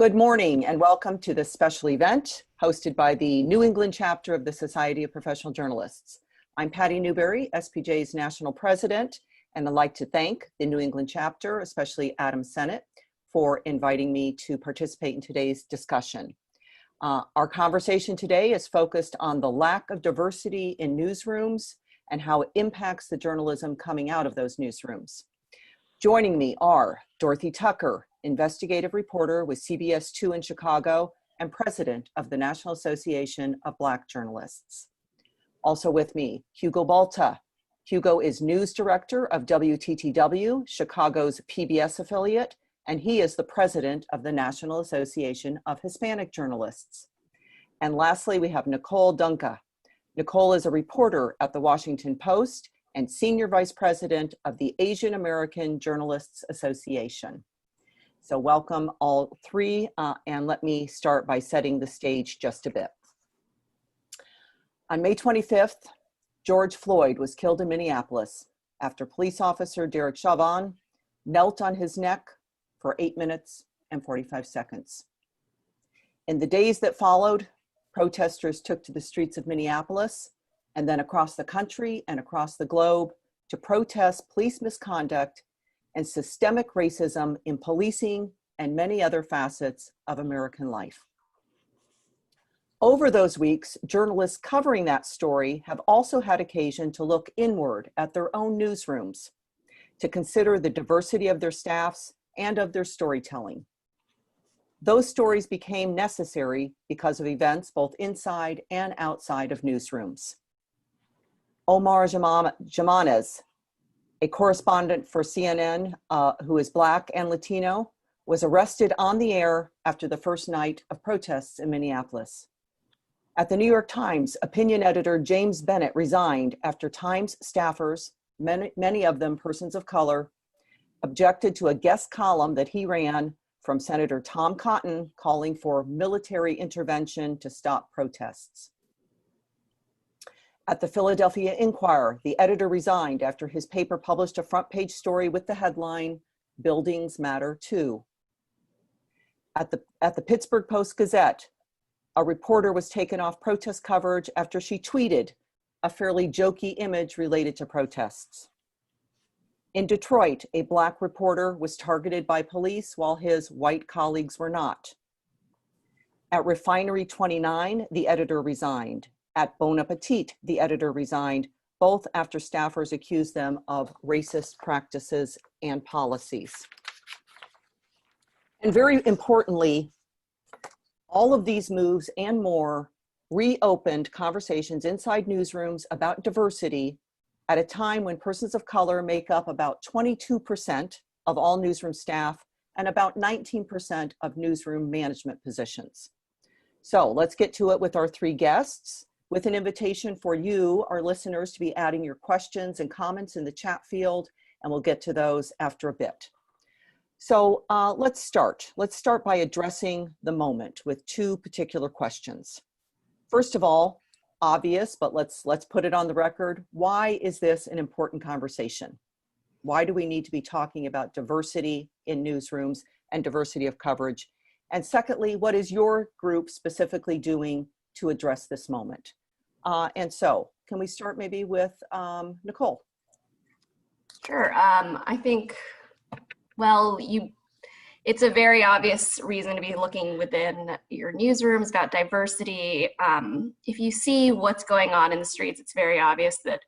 Good morning and welcome to this special event hosted by the New England chapter of the Society of Professional Journalists. I'm Patti Newberry, SPJ's National President, and I'd like to thank the New England chapter, especially Adam Sennett, for inviting me to participate in today's discussion. Our conversation today is focused on the lack of diversity in newsrooms and how it impacts the journalism coming out of those newsrooms. Joining me are Dorothy Tucker, investigative reporter with CBS 2 in Chicago and president of the National Association of Black Journalists. Also with me, Hugo Balta. Hugo is news director of WTTW, Chicago's PBS affiliate, and he is the president of the National Association of Hispanic Journalists. And lastly, we have Nicole Dungcan. Nicole is a reporter at the Washington Post and senior vice president of the Asian American Journalists Association. So welcome all three, and let me start by setting the stage just a bit. On May 25th, George Floyd was killed in Minneapolis after police officer Derek Chauvin knelt on his neck for 8 minutes and 45 seconds. In the days that followed, protesters took to the streets of Minneapolis and then across the country and across the globe to protest police misconduct and systemic racism in policing and many other facets of American life. Over those weeks, journalists covering that story have also had occasion to look inward at their own newsrooms, to consider the diversity of their staffs and of their storytelling. Those stories became necessary because of events both inside and outside of newsrooms. Omar Jimenez, a correspondent for CNN who is Black and Latino, was arrested on the air after the first night of protests in Minneapolis. At the New York Times, opinion editor James Bennett resigned after Times staffers, many of them persons of color, objected to a guest column that he ran from Senator Tom Cotton calling for military intervention to stop protests. At the Philadelphia Inquirer, the editor resigned after his paper published a front page story with the headline, "Buildings Matter Too." At the Pittsburgh Post-Gazette, a reporter was taken off protest coverage after she tweeted a fairly jokey image related to protests. In Detroit, a Black reporter was targeted by police while his white colleagues were not. At Refinery 29, the editor resigned. At Bon Appetit, the editor resigned, both after staffers accused them of racist practices and policies. And very importantly, all of these moves and more reopened conversations inside newsrooms about diversity at a time when persons of color make up about 22% of all newsroom staff and about 19% of newsroom management positions. So let's get to it with our three guests, with an invitation for you, our listeners, to be adding your questions and comments in the chat field, and we'll get to those after a bit. So let's start. Let's start by addressing the moment with two particular questions. First of all, obvious, but let's put it on the record. Why is this an important conversation? Why do we need to be talking about diversity in newsrooms and diversity of coverage? And secondly, what is your group specifically doing to address this moment? And so, can we start maybe with Nicole? Sure. I think, well, it's a very obvious reason to be looking within your newsrooms about diversity. If you see what's going on in the streets, it's very obvious that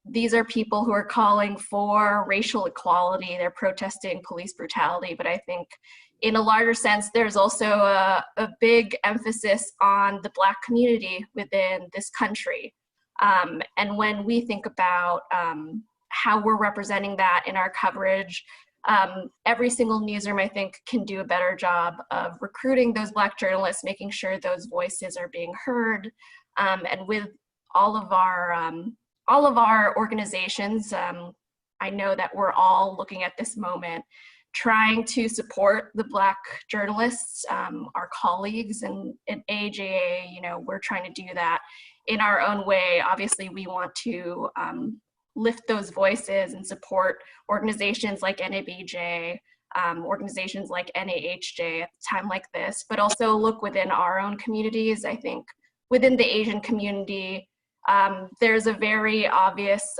these are people who are calling for racial equality. They're protesting police brutality, but I think in a larger sense, there's also a big emphasis on the Black community within this country. And when we think about how we're representing that in our coverage, every single newsroom, I think, can do a better job of recruiting those Black journalists, making sure those voices are being heard. And with all of our organizations, I know that we're all looking at this moment trying to support the Black journalists, our colleagues, and at AAJA, we're trying to do that in our own way. Obviously, we want to lift those voices and support organizations like NABJ organizations like NAHJ at a time like this, but also look within our own communities. I think within the Asian community, there's a very obvious,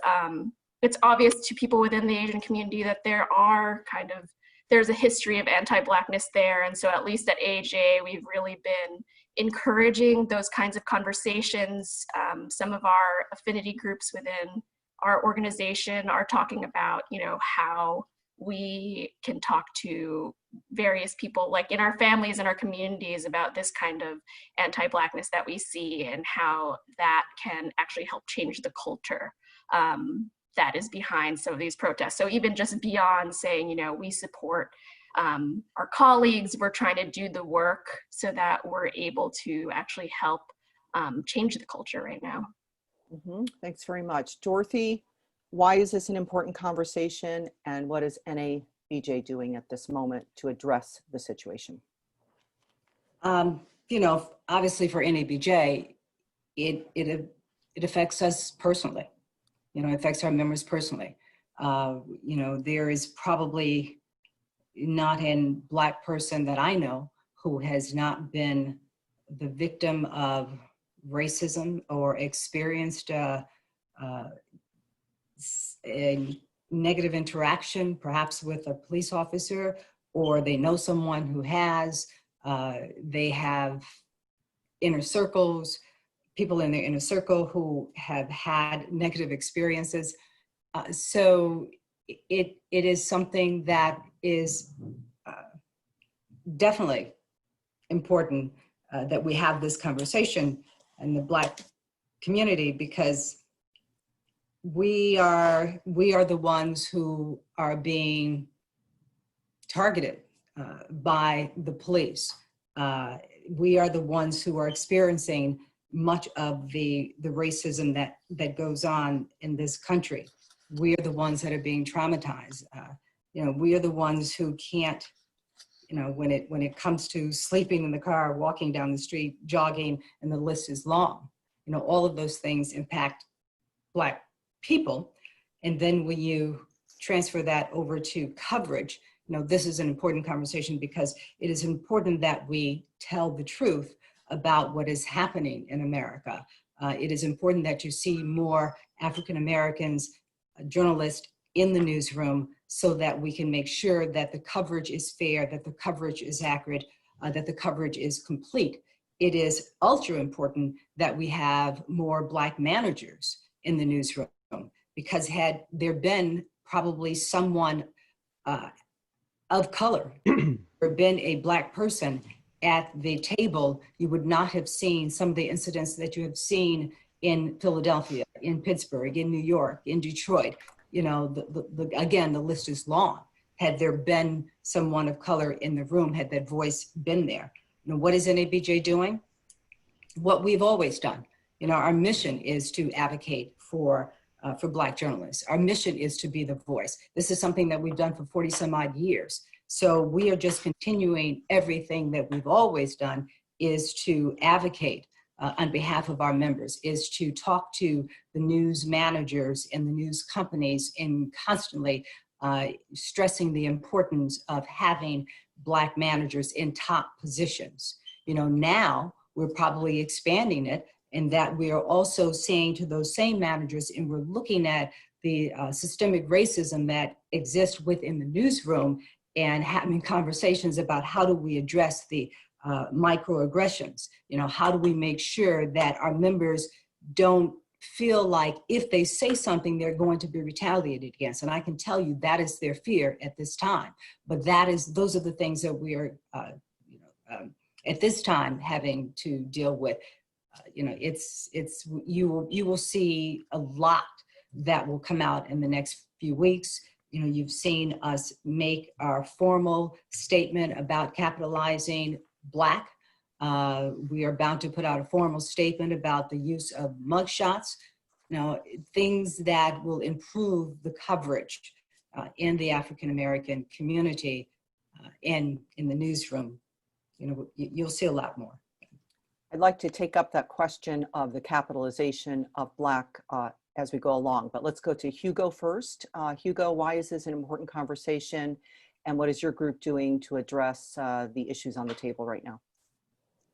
it's obvious to people within the Asian community that there's a history of anti-Blackness there. And so at least at AAJA, we've really been encouraging those kinds of conversations. Some of our affinity groups within our organization are talking about, how we can talk to various people, like in our families and our communities, about this kind of anti-Blackness that we see and how that can actually help change the culture that is behind some of these protests. So even just beyond saying, we support our colleagues, we're trying to do the work so that we're able to actually help change the culture right now. Thanks very much. Dorothy, why is this an important conversation, and what is NABJ doing at this moment to address the situation? Obviously for NABJ, it affects us personally. It affects our members personally. There is probably not a Black person that I know who has not been the victim of racism or experienced a negative interaction, perhaps with a police officer, or they know someone who has. They have inner circles, people in their inner circle who have had negative experiences. So it is something that is definitely important that we have this conversation in the Black community, because we are the ones who are being targeted by the police. We are the ones who are experiencing much of the racism that goes on in this country. We are the ones that are being traumatized. We are the ones who can't, when it comes to sleeping in the car, walking down the street, jogging, and the list is long. All of those things impact Black people. And then when you transfer that over to coverage, this is an important conversation, because it is important that we tell the truth about what is happening in America. It is important that you see more African Americans, journalists in the newsroom, so that we can make sure that the coverage is fair, that the coverage is accurate, that the coverage is complete. It is ultra important that we have more Black managers in the newsroom, because had there been probably someone of color or been a Black person at the table, you would not have seen some of the incidents that you have seen in Philadelphia, in Pittsburgh, in New York, in Detroit. Again, the list is long. Had there been someone of color in the room, had that voice been there. What is NABJ doing? What we've always done. Our mission is to advocate for Black journalists. Our mission is to be the voice. This is something that we've done for 40 some odd years. So we are just continuing everything that we've always done, is to advocate on behalf of our members, is to talk to the news managers and the news companies, and constantly stressing the importance of having Black managers in top positions. Now we're probably expanding it, and that we are also saying to those same managers, and we're looking at the systemic racism that exists within the newsroom, and having conversations about how do we address the microaggressions. How do we make sure that our members don't feel like if they say something, they're going to be retaliated against. And I can tell you that is their fear at this time. But those are the things that we are, at this time, having to deal with. You will see a lot that will come out in the next few weeks. You've seen us make our formal statement about capitalizing Black. We are bound to put out a formal statement about the use of mugshots. Things that will improve the coverage in the African American community and in the newsroom. You'll see a lot more. I'd like to take up that question of the capitalization of Black as we go along, but let's go to Hugo first. Hugo, why is this an important conversation, And what is your group doing to address the issues on the table right now?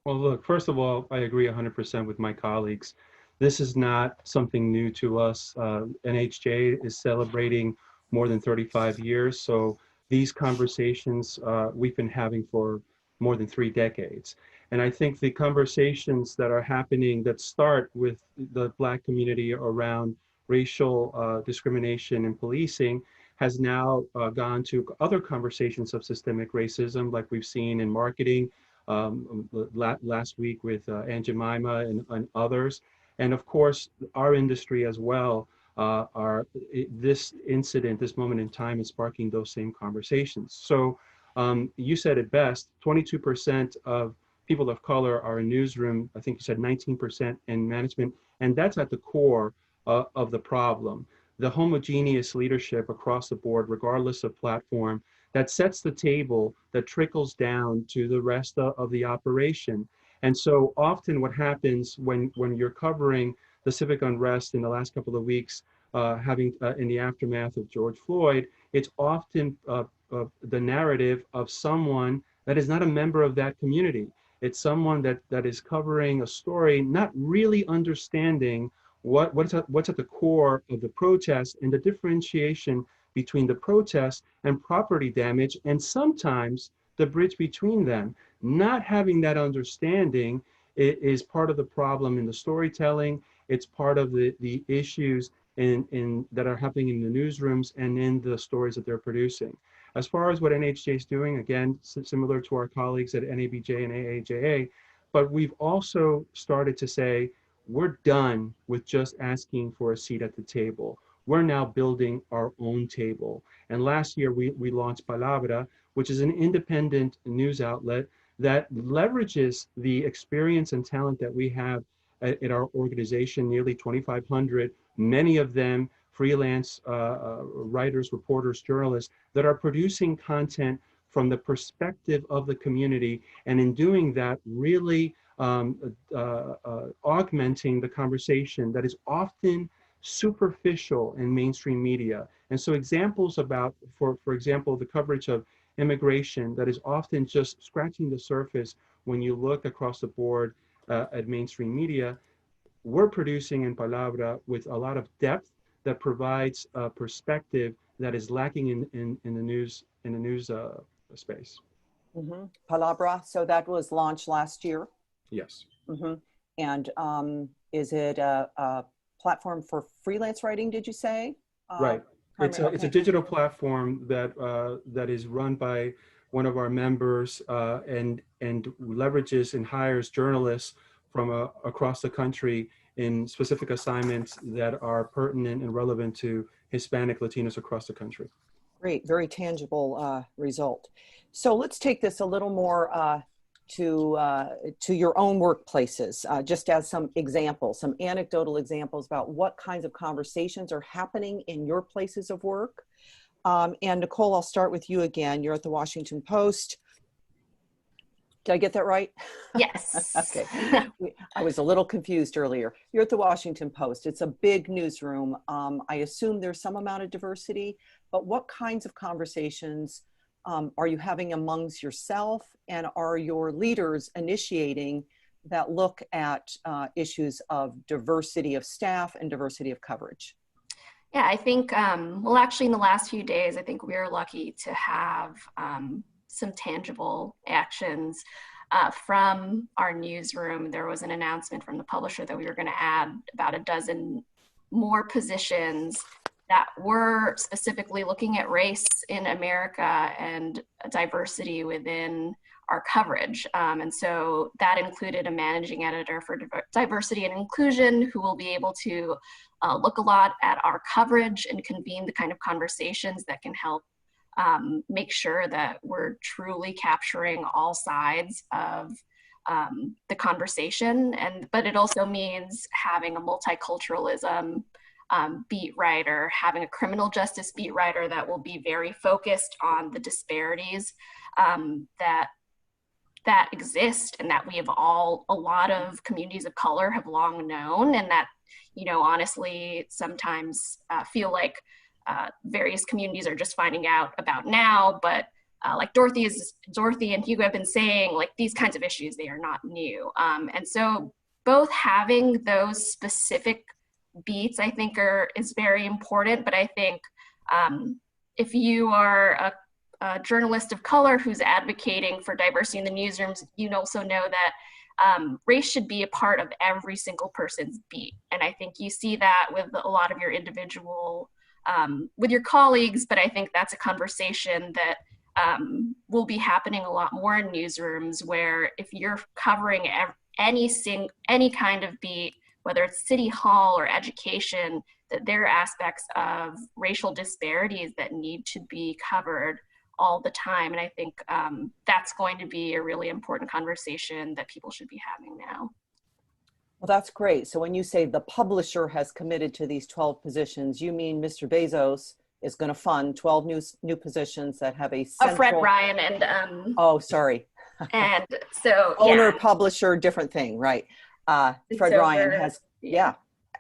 Well, look, first of all, I agree 100% with my colleagues. This is not something new to us. NAHJ is celebrating more than 35 years. So these conversations we've been having for more than 3 decades. And I think the conversations that are happening that start with the Black community around racial discrimination in policing has now gone to other conversations of systemic racism, like we've seen in marketing last week with Aunt Jemima and others. And of course, our industry as well, this incident, this moment in time is sparking those same conversations. So you said it best, 22% of people of color are in newsroom. I think you said 19% in management, and that's at the core of the problem. The homogeneous leadership across the board, regardless of platform, that sets the table, that trickles down to the rest of the operation. And so often what happens when you're covering the civic unrest in the last couple of weeks, in the aftermath of George Floyd, it's often the narrative of someone that is not a member of that community. It's someone that is covering a story, not really understanding what's at the core of the protest and the differentiation between the protest and property damage, and sometimes the bridge between them. Not having that understanding is part of the problem in the storytelling. It's part of the issues that are happening in the newsrooms and in the stories that they're producing. As far as what NAHJ is doing, again, similar to our colleagues at NABJ and AAJA, but we've also started to say, we're done with just asking for a seat at the table. We're now building our own table. And last year we launched Palabra, which is an independent news outlet that leverages the experience and talent that we have at our organization, nearly 2,500, many of them freelance writers, reporters, journalists that are producing content from the perspective of the community. And in doing that, really augmenting the conversation that is often superficial in mainstream media. And so examples about, for example, the coverage of immigration that is often just scratching the surface when you look across the board at mainstream media, we're producing in Palabra with a lot of depth that provides a perspective that is lacking in the news space. Mm-hmm. Palabra, so that was launched last year? Yes. Mm-hmm. And is it a platform for freelance writing, did you say? Right. It's a digital platform that is run by one of our members and leverages and hires journalists from across the country in specific assignments that are pertinent and relevant to Hispanic Latinos across the country. Great, very tangible result. So let's take this a little more to your own workplaces, just as some examples, some anecdotal examples about what kinds of conversations are happening in your places of work. And Nicole, I'll start with you again. You're at the Washington Post. Did I get that right? Yes. Okay. I was a little confused earlier. You're at the Washington Post. It's a big newsroom. I assume there's some amount of diversity, but what kinds of conversations are you having amongst yourself, and are your leaders initiating that look at issues of diversity of staff and diversity of coverage? Yeah, I think, well, actually in the last few days, I think we are lucky to have some tangible actions from our newsroom. There was an announcement from the publisher that we were going to add about a dozen more positions that were specifically looking at race in America and diversity within our coverage. And so that included a managing editor for diversity and inclusion who will be able to look a lot at our coverage and convene the kind of conversations that can help make sure that we're truly capturing all sides of the conversation. But it also means having a multiculturalism beat writer, having a criminal justice beat writer that will be very focused on the disparities that exist and that we have a lot of communities of color have long known, and that, you know, honestly, sometimes feel like various communities are just finding out about now, but like Dorothy and Hugo have been saying, like these kinds of issues, they are not new. And so both having those specific beats, I think is very important. But I think if you are a journalist of color who's advocating for diversity in the newsrooms, you also know that race should be a part of every single person's beat. And I think you see that with a lot of your individual, with your colleagues, but I think that's a conversation that will be happening a lot more in newsrooms, where if you're covering any kind of beat, whether it's city hall or education, that there are aspects of racial disparities that need to be covered all the time. And I think that's going to be a really important conversation that people should be having now. Well, that's great. So when you say the publisher has committed to these 12 positions, you mean Mr. Bezos is going to fund 12 new positions that have a central... Fred Ryan and... oh, sorry. And so, Owner, yeah. publisher, different thing, right? Fred So Ryan has,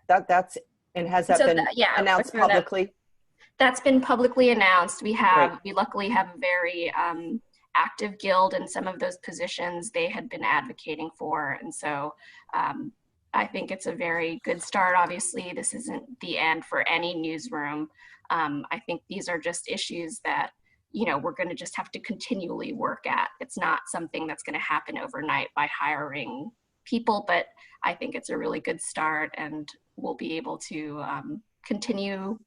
that's, and has that been announced publicly? That's been publicly announced. We luckily have a very active guild in some of those positions they had been advocating for. And so I think it's a very good start. Obviously, this isn't the end for any newsroom. I think these are just issues that, we're going to just have to continually work at. It's not something that's going to happen overnight by hiring people, but I think it's a really good start, and we'll be able to continue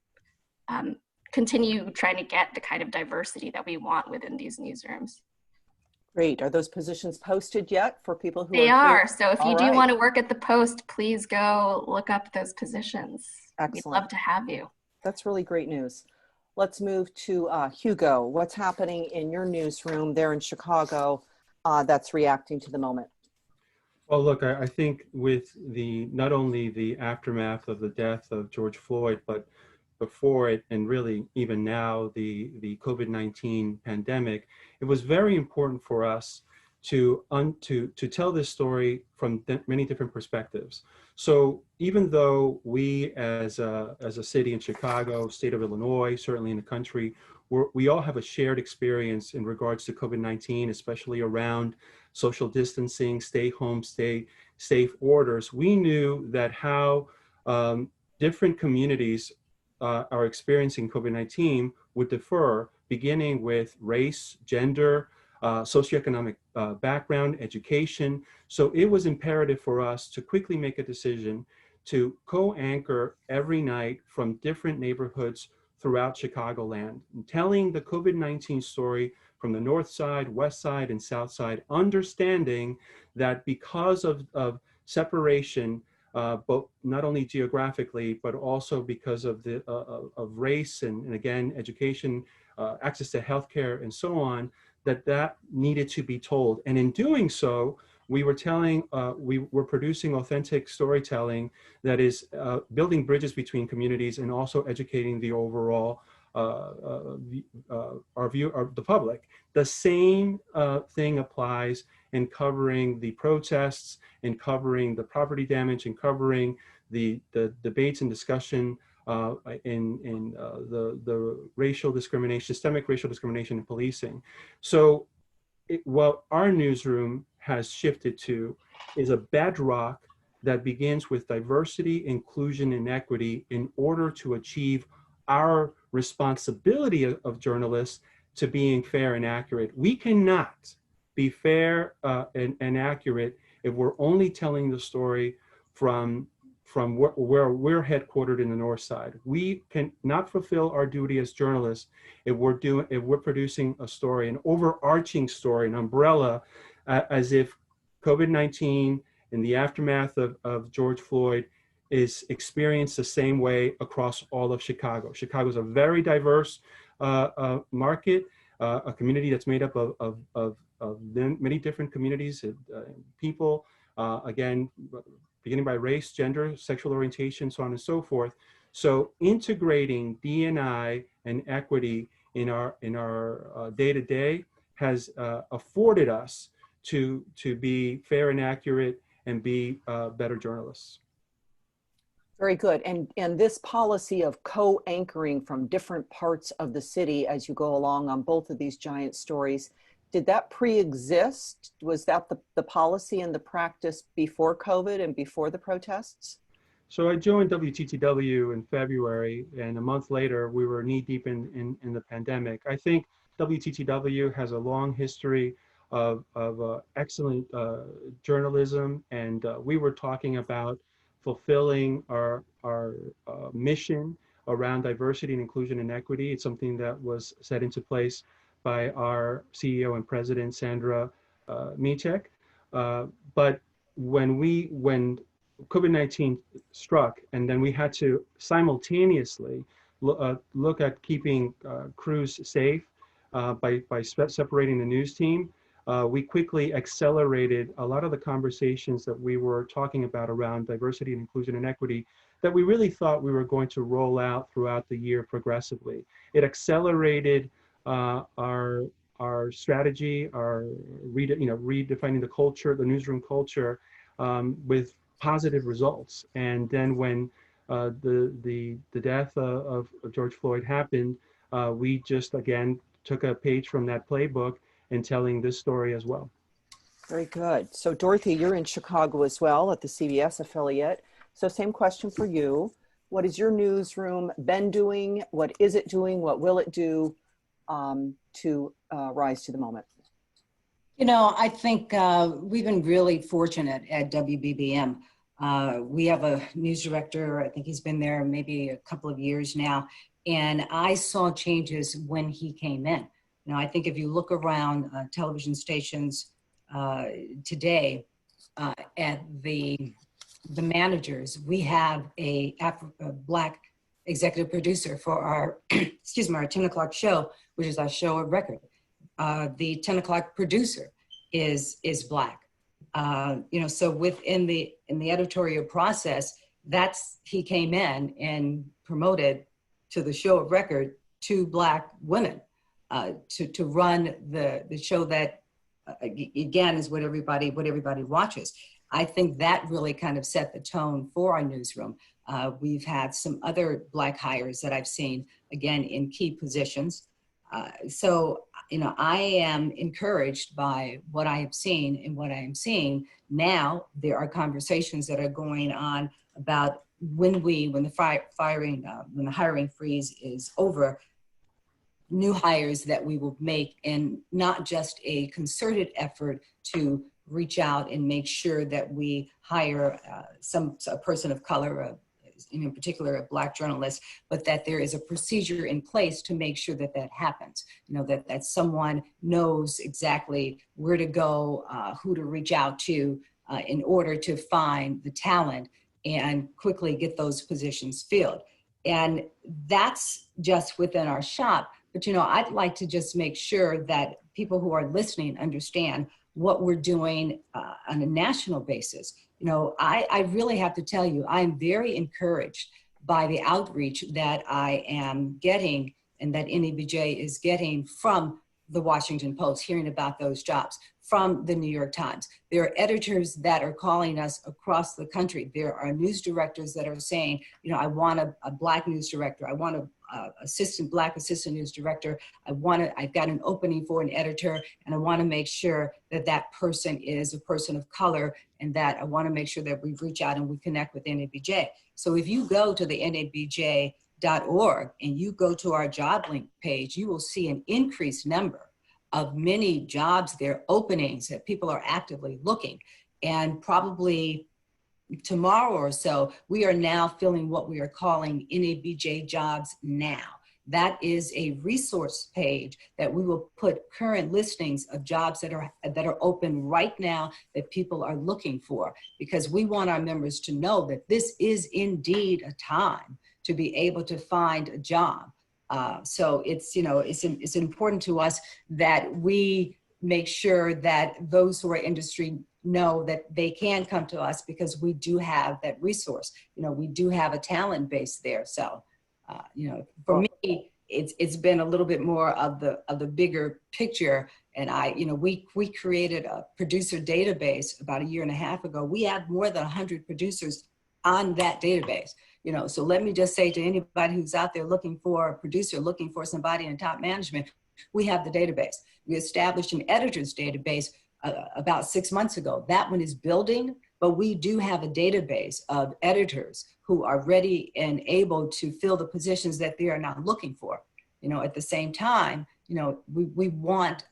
trying to get the kind of diversity that we want within these newsrooms. Great. Are those positions posted yet for people who They are. here? So if you do want to work at the Post, please go look up those positions. Excellent. We'd love to have you. That's really great news. Let's move to Hugo. What's happening in your newsroom there in Chicago that's reacting to the moment? Well, look, I think with not only the aftermath of the death of George Floyd, but before it, and really even now, the COVID-19 pandemic, it was very important for us to tell this story from many different perspectives. So even though we as a city in Chicago, state of Illinois, certainly in the country, we all have a shared experience in regards to COVID-19, especially around social distancing, stay home, stay safe orders, we knew that how different communities are experiencing COVID-19 would differ, beginning with race, gender, socioeconomic background, education. So it was imperative for us to quickly make a decision to co-anchor every night from different neighborhoods throughout Chicagoland, telling the COVID-19 story from the north side, west side, and south side, understanding that because of separation, but not only geographically, but also because of of race and again, education, access to healthcare, and so on, that needed to be told. And in doing so, we were producing authentic storytelling that is building bridges between communities and also educating the overall our view of the public. The same thing applies in covering the protests, in covering the property damage, and covering the debates and discussion in the racial discrimination, systemic racial discrimination in policing. So what our newsroom has shifted to is a bedrock that begins with diversity, inclusion, and equity in order to achieve our responsibility of journalists to being fair and accurate. We cannot be fair and accurate if we're only telling the story from where we're headquartered in the north side. We can not fulfill our duty as journalists if we're producing a story, an overarching story, an umbrella, as if COVID-19 in the aftermath of George Floyd is experienced the same way across all of Chicago. Chicago is a very diverse market, a community that's made up of many different communities, people, again, beginning by race, gender, sexual orientation, so on and so forth. So integrating D&I and equity in our day-to-day has afforded us to be fair and accurate and be better journalists. Very good. And this policy of co-anchoring from different parts of the city as you go along on both of these giant stories, did that pre-exist? Was that the policy and the practice before COVID and before the protests? So I joined WTTW in February, and a month later, we were knee-deep in the pandemic. I think WTTW has a long history of excellent journalism, and we were talking about fulfilling our mission around diversity and inclusion and equity. It's something that was set into place by our CEO and president, Sandra Michek. But when COVID-19 struck, and then we had to simultaneously look at keeping crews safe by separating the news team, we quickly accelerated a lot of the conversations that we were talking about around diversity and inclusion and equity that we really thought we were going to roll out throughout the year progressively. It accelerated our strategy, our redefining the culture, the newsroom culture, with positive results. And then when the death of George Floyd happened, we just again took a page from that playbook and telling this story as well. Very good. So Dorothy, you're in Chicago as well at the CBS affiliate. So same question for you. What has your newsroom been doing? What is it doing? What will it do to rise to the moment? You know, I think we've been really fortunate at WBBM. We have a news director, I think he's been there maybe a couple of years now, and I saw changes when he came in. You know, I think if you look around television stations today at the managers, we have a Black executive producer for our, excuse me, our 10 o'clock show, which is our show of record. The 10 o'clock producer is Black. You know, so within the editorial process, he came in and promoted to the show of record 2 Black women to run the show that again is what everybody watches. I think that really kind of set the tone for our newsroom. We've had some other Black hires that I've seen again in key positions. So, you know, I am encouraged by what I have seen and what I am seeing. Now there are conversations that are going on about when the hiring freeze is over, new hires that we will make, and not just a concerted effort to reach out and make sure that we hire a person of color, in particular a Black journalist, but that there is a procedure in place to make sure that that happens. You know, that someone knows exactly where to go, who to reach out to in order to find the talent and quickly get those positions filled. And that's just within our shop. But, you know, I'd like to just make sure that people who are listening understand what we're doing on a national basis. You know, I really have to tell you, I am very encouraged by the outreach that I am getting and that NABJ is getting from the Washington Post, hearing about those jobs, from the New York Times. There are editors that are calling us across the country. There are news directors that are saying, you know, I want a Black news director. I want a Black assistant news director. I've got an opening for an editor, and I want to make sure that that person is a person of color, and that I want to make sure that we reach out and we connect with NABJ. So if you go to the NABJ.org and you go to our job link page, you will see an increased number of many jobs there, openings that people are actively looking. And probably tomorrow or so, we are now filling what we are calling NABJ Jobs Now. That is a resource page that we will put current listings of jobs that are open right now that people are looking for, because we want our members to know that this is indeed a time to be able to find a job. So it's, you know, it's important to us that we make sure that those who are industry know that they can come to us, because we do have that resource. You know, we do have a talent base there. So, you know, for me, it's been a little bit more of the bigger picture. And we created a producer database about 1.5 years ago. We have more than 100 producers on that database. You know, so let me just say to anybody who's out there looking for a producer, looking for somebody in top management, we have the database. We established an editors database about 6 months ago. That one is building, but we do have a database of editors who are ready and able to fill the positions that they are now looking for. You know, at the same time, you know, we want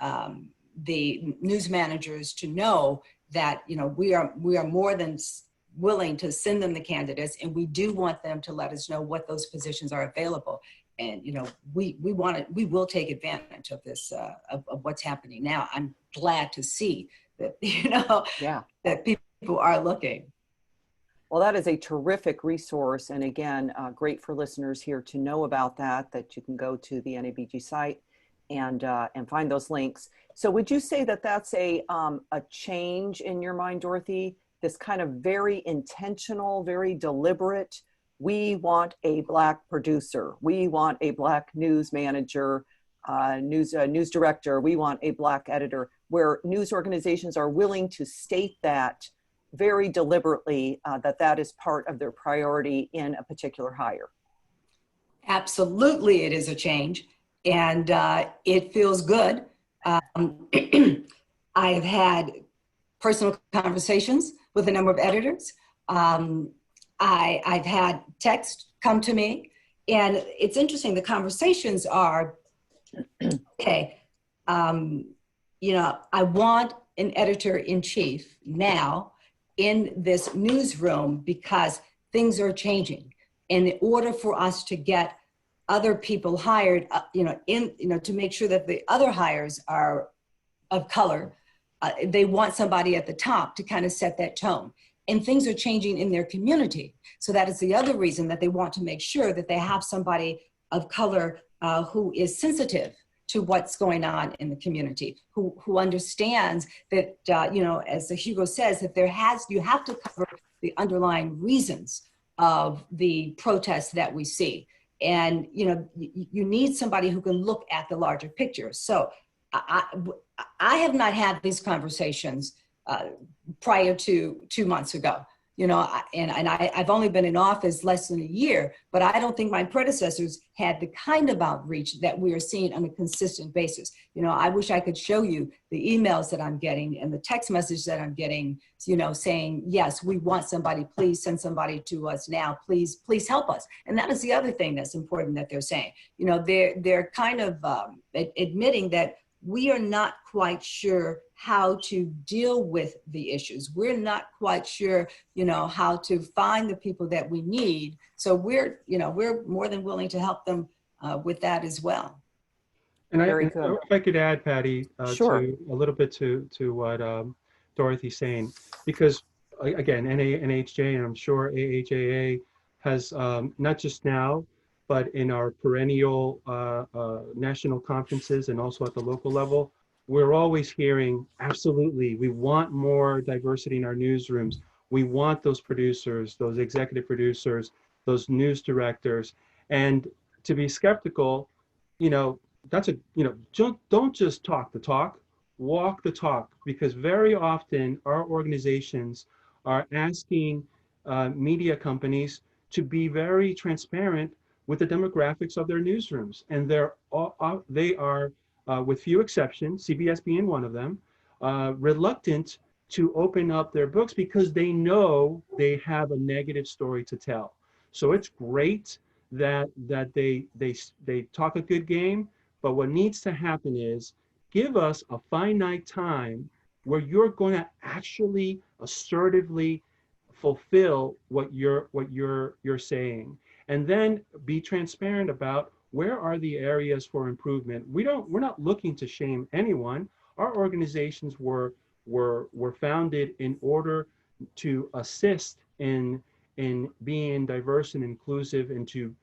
the news managers to know that, you know, we are more than willing to send them the candidates, and we do want them to let us know what those positions are available. And, you know, we will take advantage of this, of what's happening now. I'm glad to see that, you know, that people are looking. Well, that is a terrific resource. And again, great for listeners here to know about that you can go to the NABJ site and find those links. So would you say that that's a change in your mind, Dorothy? This kind of very intentional, very deliberate, we want a Black producer, we want a Black news manager, news director, we want a Black editor, where news organizations are willing to state that very deliberately, that is part of their priority in a particular hire. Absolutely, it is a change, and it feels good. I have had personal conversations with a number of editors. I've had text come to me, and it's interesting. The conversations are, okay, you know, I want an editor-in-chief now in this newsroom because things are changing. And in order for us to get other people hired, to make sure that the other hires are of color, they want somebody at the top to kind of set that tone. And things are changing in their community. So that is the other reason that they want to make sure that they have somebody of color who is sensitive to what's going on in the community, who understands that, as Hugo says, that you have to cover the underlying reasons of the protests that we see. And, you need somebody who can look at the larger picture. So I have not had these conversations prior to 2 months ago, I've only been in office less than a year, but I don't think my predecessors had the kind of outreach that we are seeing on a consistent basis. I wish I could show you the emails that I'm getting and the text message that I'm getting, saying, yes, we want somebody, please send somebody to us now, please help us. And that is the other thing that's important that they're saying. They're kind of admitting that we are not quite sure how to deal with the issues. We're not quite sure, how to find the people that we need. So we're more than willing to help them with that as well. And if I could add, Patti, sure. to a little bit to what Dorothy's saying, because again, NAHJ and I'm sure AAJA has not just now, but in our perennial national conferences and also at the local level, we're always hearing, absolutely, we want more diversity in our newsrooms. We want those producers, those executive producers, those news directors. And to be skeptical, that's don't just talk the talk, walk the talk, because very often our organizations are asking media companies to be very transparent with the demographics of their newsrooms. And they are, with few exceptions, CBS being one of them, reluctant to open up their books because they know they have a negative story to tell. So it's great that they talk a good game, but what needs to happen is give us a finite time where you're going to actually assertively fulfill what you're saying. And then be transparent about where are the areas for improvement. We're not looking to shame anyone. Our organizations were founded in order to assist in being diverse and inclusive and to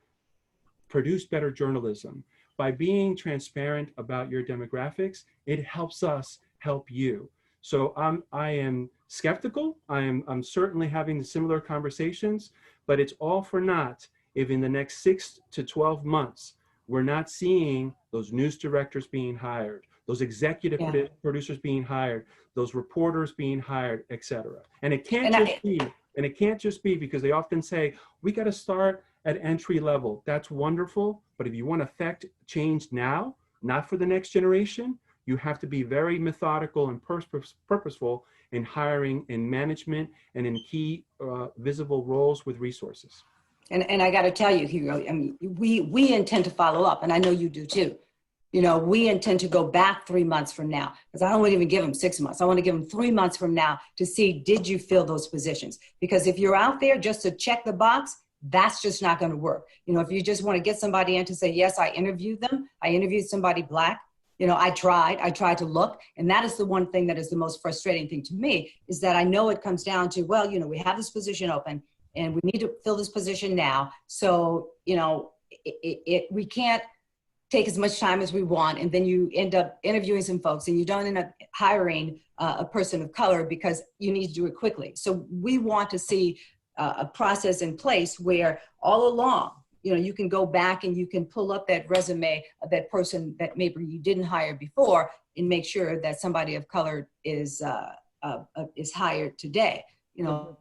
produce better journalism. By being transparent about your demographics, it helps us help you. So I am skeptical. I'm certainly having similar conversations, but it's all for naught if in the next 6 to 12 months, we're not seeing those news directors being hired, those executive producers being hired, those reporters being hired, et cetera. And it can't just be And it can't just be because they often say, we got to start at entry level. That's wonderful. But if you want to affect change now, not for the next generation, you have to be very methodical and purposeful in hiring in management and in key visible roles with resources. And I got to tell you, Hugo, I mean, we intend to follow up, and I know you do too. You know, we intend to go back 3 months from now, because I don't want to even give them 6 months. I want to give them 3 months from now to see, did you fill those positions? Because if you're out there just to check the box, that's just not going to work. You know, if you just want to get somebody in to say, yes, I interviewed them, I interviewed somebody Black, you know, I tried to look. And that is the one thing that is the most frustrating thing to me, is that I know it comes down to, well, you know, we have this position open and we need to fill this position now. So, you know, we can't take as much time as we want. And then you end up interviewing some folks and you don't end up hiring a person of color because you need to do it quickly. So we want to see a process in place where all along, you know, you can go back and you can pull up that resume of that person that maybe you didn't hire before and make sure that somebody of color is hired today. You know,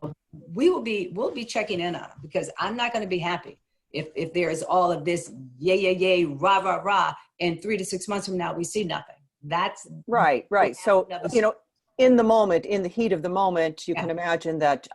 we'll be checking in on them, because I'm not going to be happy if there is all of this yay, rah, rah, rah, and 3 to 6 months from now, we see nothing. That's right. So, you know, in the moment, in the heat of the moment, you can imagine that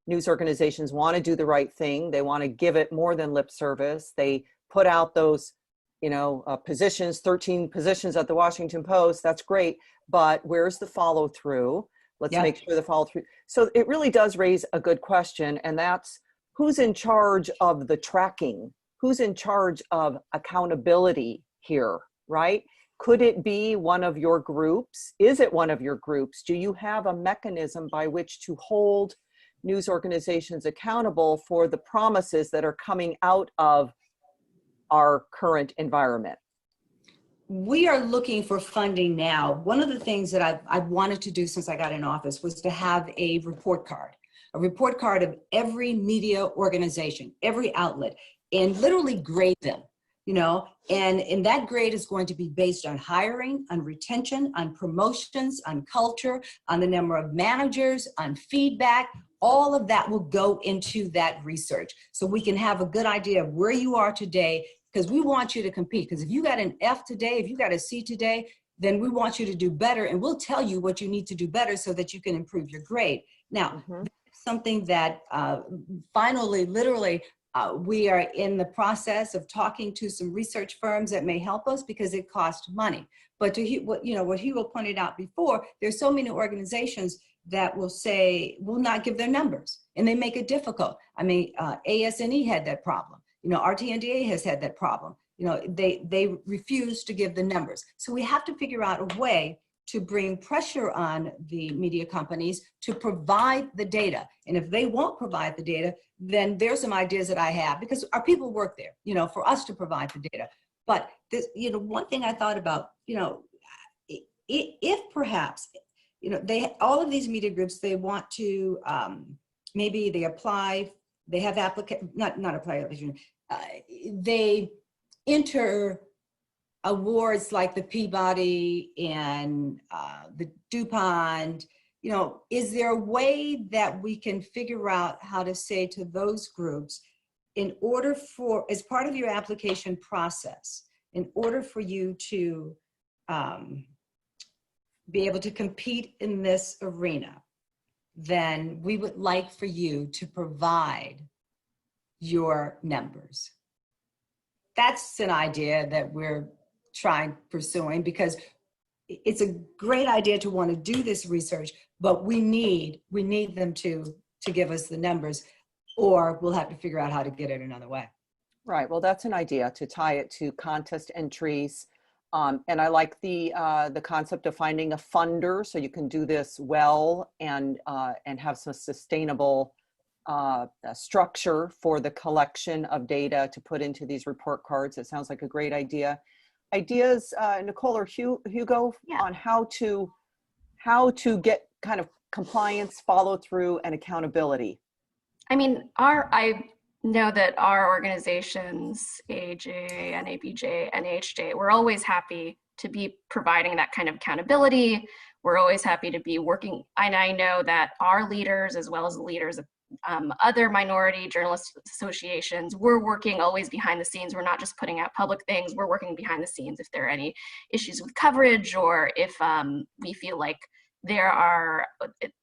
news organizations want to do the right thing. They want to give it more than lip service. They put out those, you know, positions, 13 positions at the Washington Post. That's great. But where's the follow through? Let's make sure the follow through. So it really does raise a good question. And that's, who's in charge of the tracking? Who's in charge of accountability here, right? Could it be one of your groups? Is it one of your groups? Do you have a mechanism by which to hold news organizations accountable for the promises that are coming out of our current environment? We are looking for funding now. One of the things that I've wanted to do since I got in office was to have a report card of every media organization, every outlet, and literally grade them, you know, and that grade is going to be based on hiring, on retention, on promotions, on culture, on the number of managers, on feedback. All of that will go into that research, so we can have a good idea of where you are today, because we want you to compete. Because if you got an F today, if you got a C today, then we want you to do better, and we'll tell you what you need to do better so that you can improve your grade. Now, something that finally, literally, we are in the process of talking to some research firms that may help us, because it costs money. But to what Hugo pointed out before, there's so many organizations that will not give their numbers, and they make it difficult. I mean, ASNE had that problem. You know, RTNDA has had that problem. You know, they refuse to give the numbers. So we have to figure out a way to bring pressure on the media companies to provide the data. And if they won't provide the data, then there's some ideas that I have, because our people work there, you know, for us to provide the data. But this, you know, one thing I thought about, you know, if perhaps, you know, all of these media groups, they want to, maybe they apply, they have they enter awards like the Peabody and the DuPont. You know, is there a way that we can figure out how to say to those groups, in order for, as part of your application process, in order for you to be able to compete in this arena, then we would like for you to provide your numbers. That's an idea that we're pursuing, because it's a great idea to want to do this research, but we need them to give us the numbers, or we'll have to figure out how to get it another way. Right. Well, that's an idea, to tie it to contest entries. And I like the concept of finding a funder, so you can do this well and have some sustainable structure for the collection of data to put into these report cards. It sounds like a great idea. Ideas, Nicole or Hugo, on how to get kind of compliance, follow through, and accountability. I mean, I know that our organizations, AAJA, NABJ, NAHJ, we're always happy to be providing that kind of accountability. We're always happy to be working, and I know that our leaders, as well as the leaders other minority journalist associations, we're working always behind the scenes. We're not just putting out public things, we're working behind the scenes if there are any issues with coverage, or if we feel like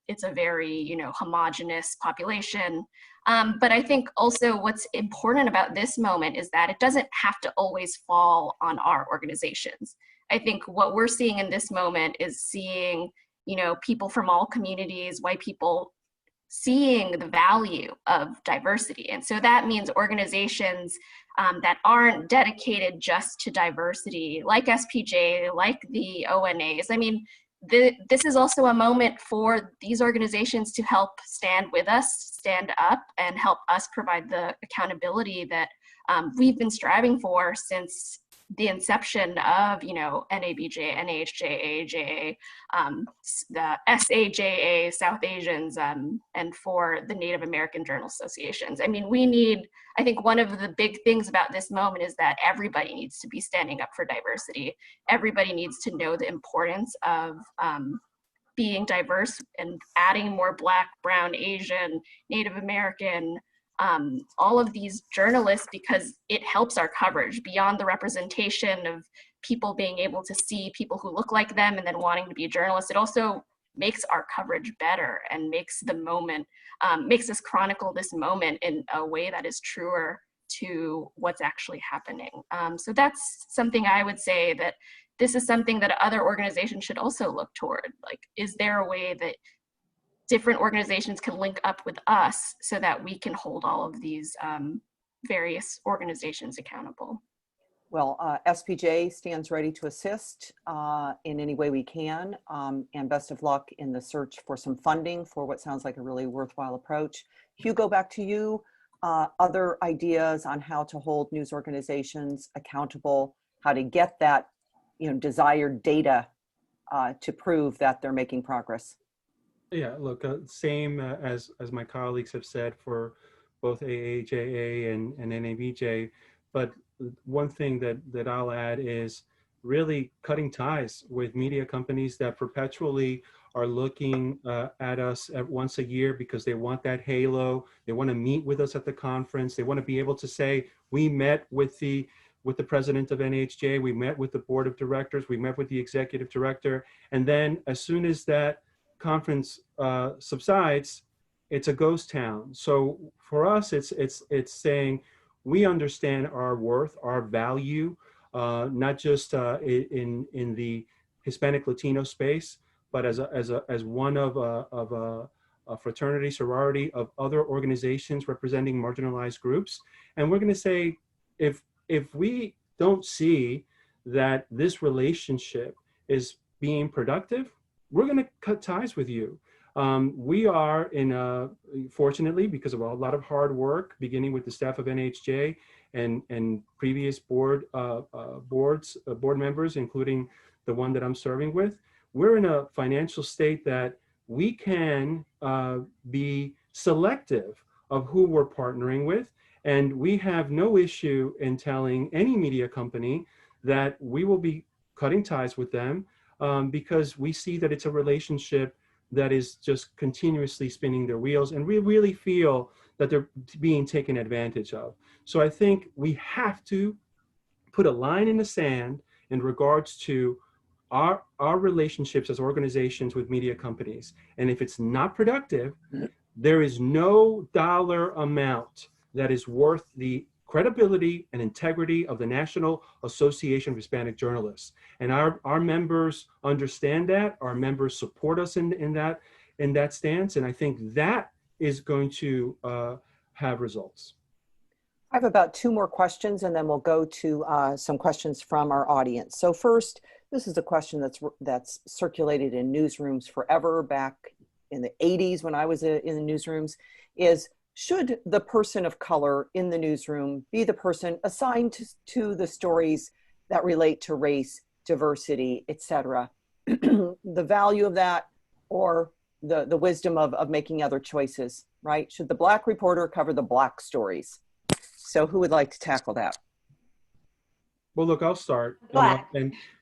it's a very, homogenous population. But I think also what's important about this moment is that it doesn't have to always fall on our organizations. I think what we're seeing in this moment is seeing, people from all communities, white people, seeing the value of diversity. And so that means organizations that aren't dedicated just to diversity, like SPJ, like the ONAs. I mean, this is also a moment for these organizations to help stand with us, stand up, and help us provide the accountability that we've been striving for since the inception of, NABJ, NAHJ, AAJA, the SAJA, South Asians, and for the Native American Journal Associations. I mean, I think one of the big things about this moment is that everybody needs to be standing up for diversity. Everybody needs to know the importance of being diverse and adding more Black, Brown, Asian, Native American, all of these journalists, because it helps our coverage beyond the representation of people being able to see people who look like them and then wanting to be journalists. It also makes our coverage better and makes the moment, makes us chronicle this moment in a way that is truer to what's actually happening. So that's something I would say, that this is something that other organizations should also look toward. Like, is there a way that different organizations can link up with us so that we can hold all of these various organizations accountable? Well, SPJ stands ready to assist in any way we can, and best of luck in the search for some funding for what sounds like a really worthwhile approach. Hugo, back to you. Other ideas on how to hold news organizations accountable, how to get that desired data to prove that they're making progress? Yeah, look, same as my colleagues have said for both AAJA and NABJ, but one thing that I'll add is really cutting ties with media companies that perpetually are looking at us once a year because they want that halo. They want to meet with us at the conference. They want to be able to say, we met with the president of NAHJ, we met with the board of directors, we met with the executive director, and then as soon as that conference subsides, it's a ghost town. So for us, it's saying we understand our worth, our value, not just in the Hispanic Latino space, but as one of a fraternity, sorority of other organizations representing marginalized groups. And we're going to say, if we don't see that this relationship is being productive, we're going to cut ties with you. We are fortunately, because of a lot of hard work, beginning with the staff of NHJ and previous board members, including the one that I'm serving with, we're in a financial state that we can be selective of who we're partnering with. And we have no issue in telling any media company that we will be cutting ties with them because we see that it's a relationship that is just continuously spinning their wheels, and we really feel that they're being taken advantage of. So I think we have to put a line in the sand in regards to our relationships as organizations with media companies. And if it's not productive, there is no dollar amount that is worth the credibility and integrity of the National Association of Hispanic Journalists. And our members understand that, our members support us in that stance. And I think that is going to have results. I have about 2 more questions, and then we'll go to some questions from our audience. So first, this is a question that's circulated in newsrooms forever, back in the 80s when I was in the newsrooms, is should the person of color in the newsroom be the person assigned to the stories that relate to race, diversity, etc.? The value of that, or the wisdom of making other choices, right? Should the Black reporter cover the Black stories? So who would like to tackle that? Well, look, I'll start.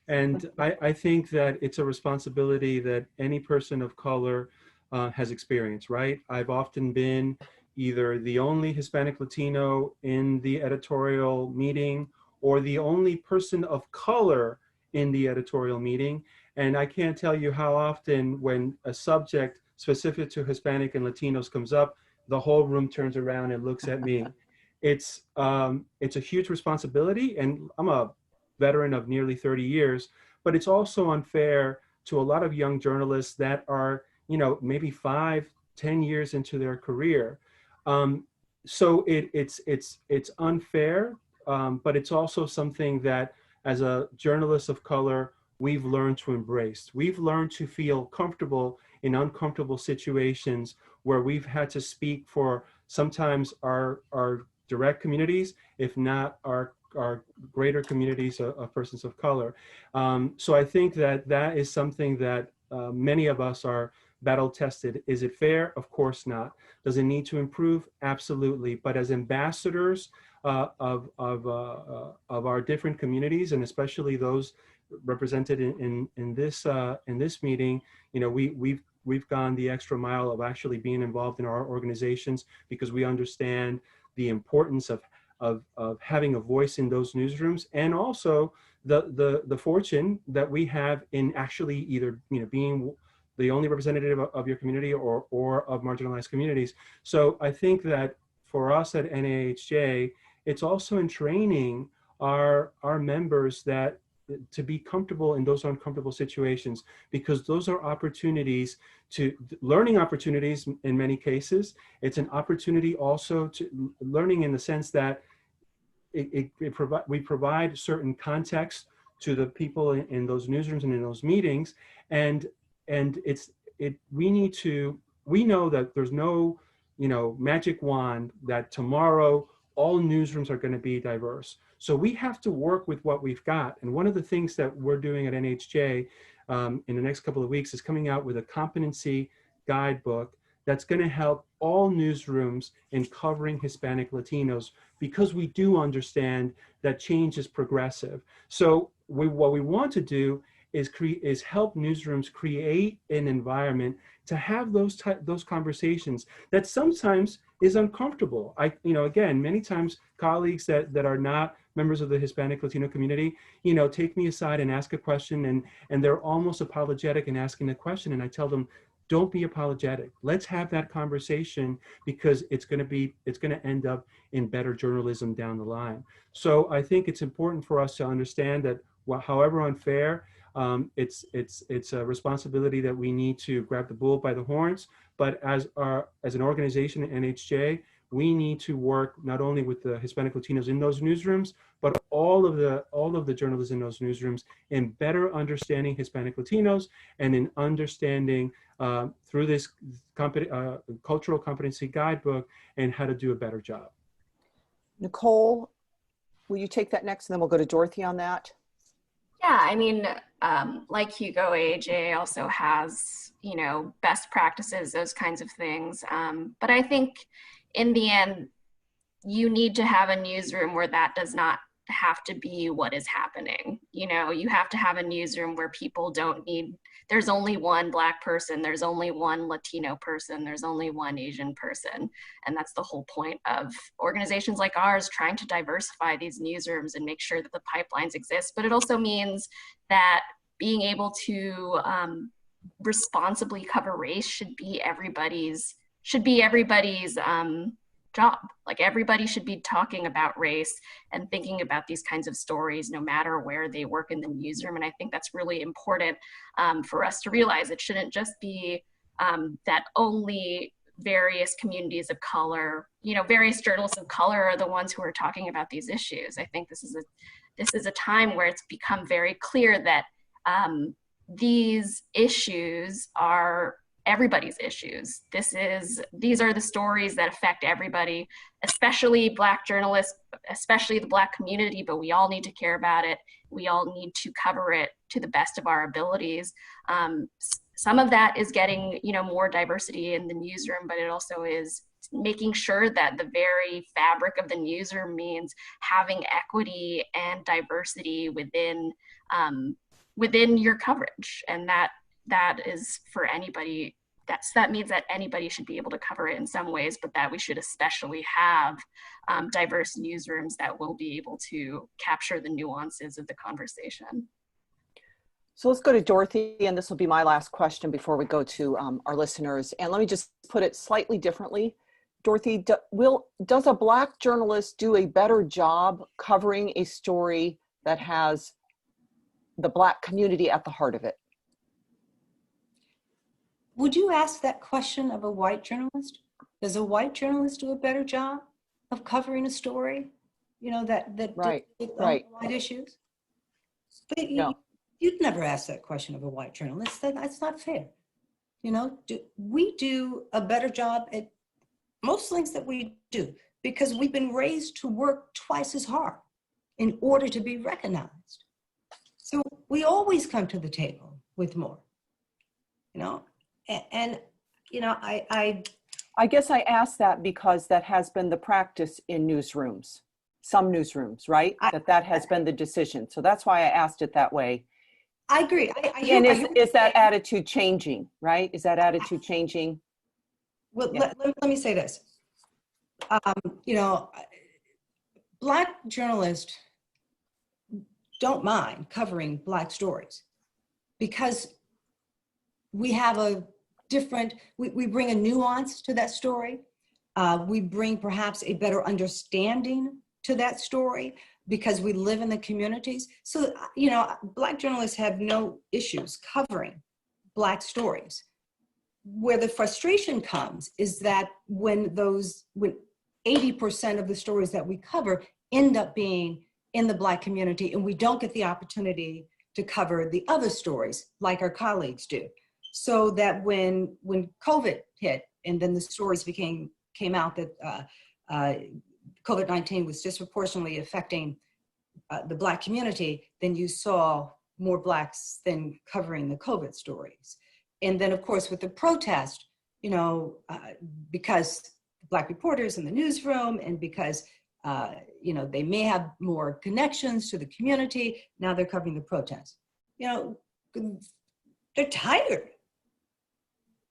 And I think that it's a responsibility that any person of color has experienced, right? I've often been either the only Hispanic Latino in the editorial meeting or the only person of color in the editorial meeting. And I can't tell you how often when a subject specific to Hispanic and Latinos comes up, the whole room turns around and looks at me. It's a huge responsibility, and I'm a veteran of nearly 30 years, but it's also unfair to a lot of young journalists that are, you know, maybe 5, 10 years into their career. So it's unfair, but it's also something that as a journalist of color, we've learned to embrace. We've learned to feel comfortable in uncomfortable situations where we've had to speak for sometimes our direct communities, if not our greater communities of persons of color. So I think that is something that many of us are battle tested. Is it fair? Of course not. Does it need to improve? Absolutely. But as ambassadors of our different communities, and especially those represented in this meeting, you know, we've gone the extra mile of actually being involved in our organizations because we understand the importance of having a voice in those newsrooms, and also the fortune that we have in actually either, you know, being the only representative of your community or of marginalized communities. So I think that for us at NAHJ, it's also in training our members that to be comfortable in those uncomfortable situations, because those are opportunities to learning opportunities in many cases. It's an opportunity also to learning in the sense that we provide certain context to the people in those newsrooms and in those meetings, and we know that there's no, you know, magic wand that tomorrow all newsrooms are going to be diverse. So we have to work with what we've got. And one of the things that we're doing at NAHJ in the next couple of weeks is coming out with a competency guidebook that's going to help all newsrooms in covering Hispanic Latinos, because we do understand that change is progressive. So what we want to do is help newsrooms create an environment to have those conversations that sometimes is uncomfortable. You know, again, many times colleagues that are not members of the Hispanic Latino community, you know, take me aside and ask a question, and they're almost apologetic in asking the question, and I tell them, don't be apologetic. Let's have that conversation, because it's going to end up in better journalism down the line. So I think it's important for us to understand that however unfair, it's a responsibility that we need to grab the bull by the horns. But as an organization at NHJ, we need to work not only with the Hispanic Latinos in those newsrooms, but all of the journalists in those newsrooms in better understanding Hispanic Latinos, and in understanding through this cultural competency guidebook and how to do a better job. Nicole, will you take that next, and then we'll go to Dorothy on that? Yeah, I mean, like Hugo, AAJA also has, you know, best practices, those kinds of things. But I think in the end, you need to have a newsroom where that does not have to be what is happening. You know, you have to have a newsroom where people don't need, there's only one Black person, there's only one Latino person, there's only one Asian person. And that's the whole point of organizations like ours, trying to diversify these newsrooms and make sure that the pipelines exist. But it also means that being able to responsibly cover race should be everybody's job. Like, everybody should be talking about race and thinking about these kinds of stories, no matter where they work in the newsroom. And I think that's really important for us to realize. It shouldn't just be that only various communities of color, you know, various journalists of color are the ones who are talking about these issues. I think this is a time where it's become very clear that these issues are everybody's issues. These are the stories that affect everybody, especially Black journalists, especially the Black community, but we all need to care about it. We all need to cover it to the best of our abilities. Some of that is getting, you know, more diversity in the newsroom, but it also is making sure that the very fabric of the newsroom means having equity and diversity within your coverage. And that is for anybody, that means that anybody should be able to cover it in some ways, but that we should especially have diverse newsrooms that will be able to capture the nuances of the conversation. So let's go to Dorothy, and this will be my last question before we go to our listeners. And let me just put it slightly differently. Dorothy, does a Black journalist do a better job covering a story that has the Black community at the heart of it? Would you ask that question of a white journalist? Does a white journalist do a better job of covering a story, you know, that Right. white issues? But No. You'd never ask that question of a white journalist. That's not fair. You know, we do a better job at most things that we do because we've been raised to work twice as hard in order to be recognized. So we always come to the table with more, you know, and you know, I guess I asked that because that has been the practice in newsrooms, some newsrooms, right? That has been the decision. So that's why I asked it that way. I agree. And is that attitude changing, right? Is that attitude changing? Well, Yeah. let me say this. You know, Black journalists don't mind covering Black stories because we have a different, we bring a nuance to that story. We bring perhaps a better understanding to that story because we live in the communities. So, you know, Black journalists have no issues covering Black stories. Where the frustration comes is that when 80% of the stories that we cover end up being in the Black community and we don't get the opportunity to cover the other stories like our colleagues do. So that when COVID hit and then the stories came out that COVID-19 was disproportionately affecting the Black community, then you saw more Blacks then covering the COVID stories. And then of course with the protest, you know, because Black reporters in the newsroom and because, you know, they may have more connections to the community, now they're covering the protest. You know, they're tired.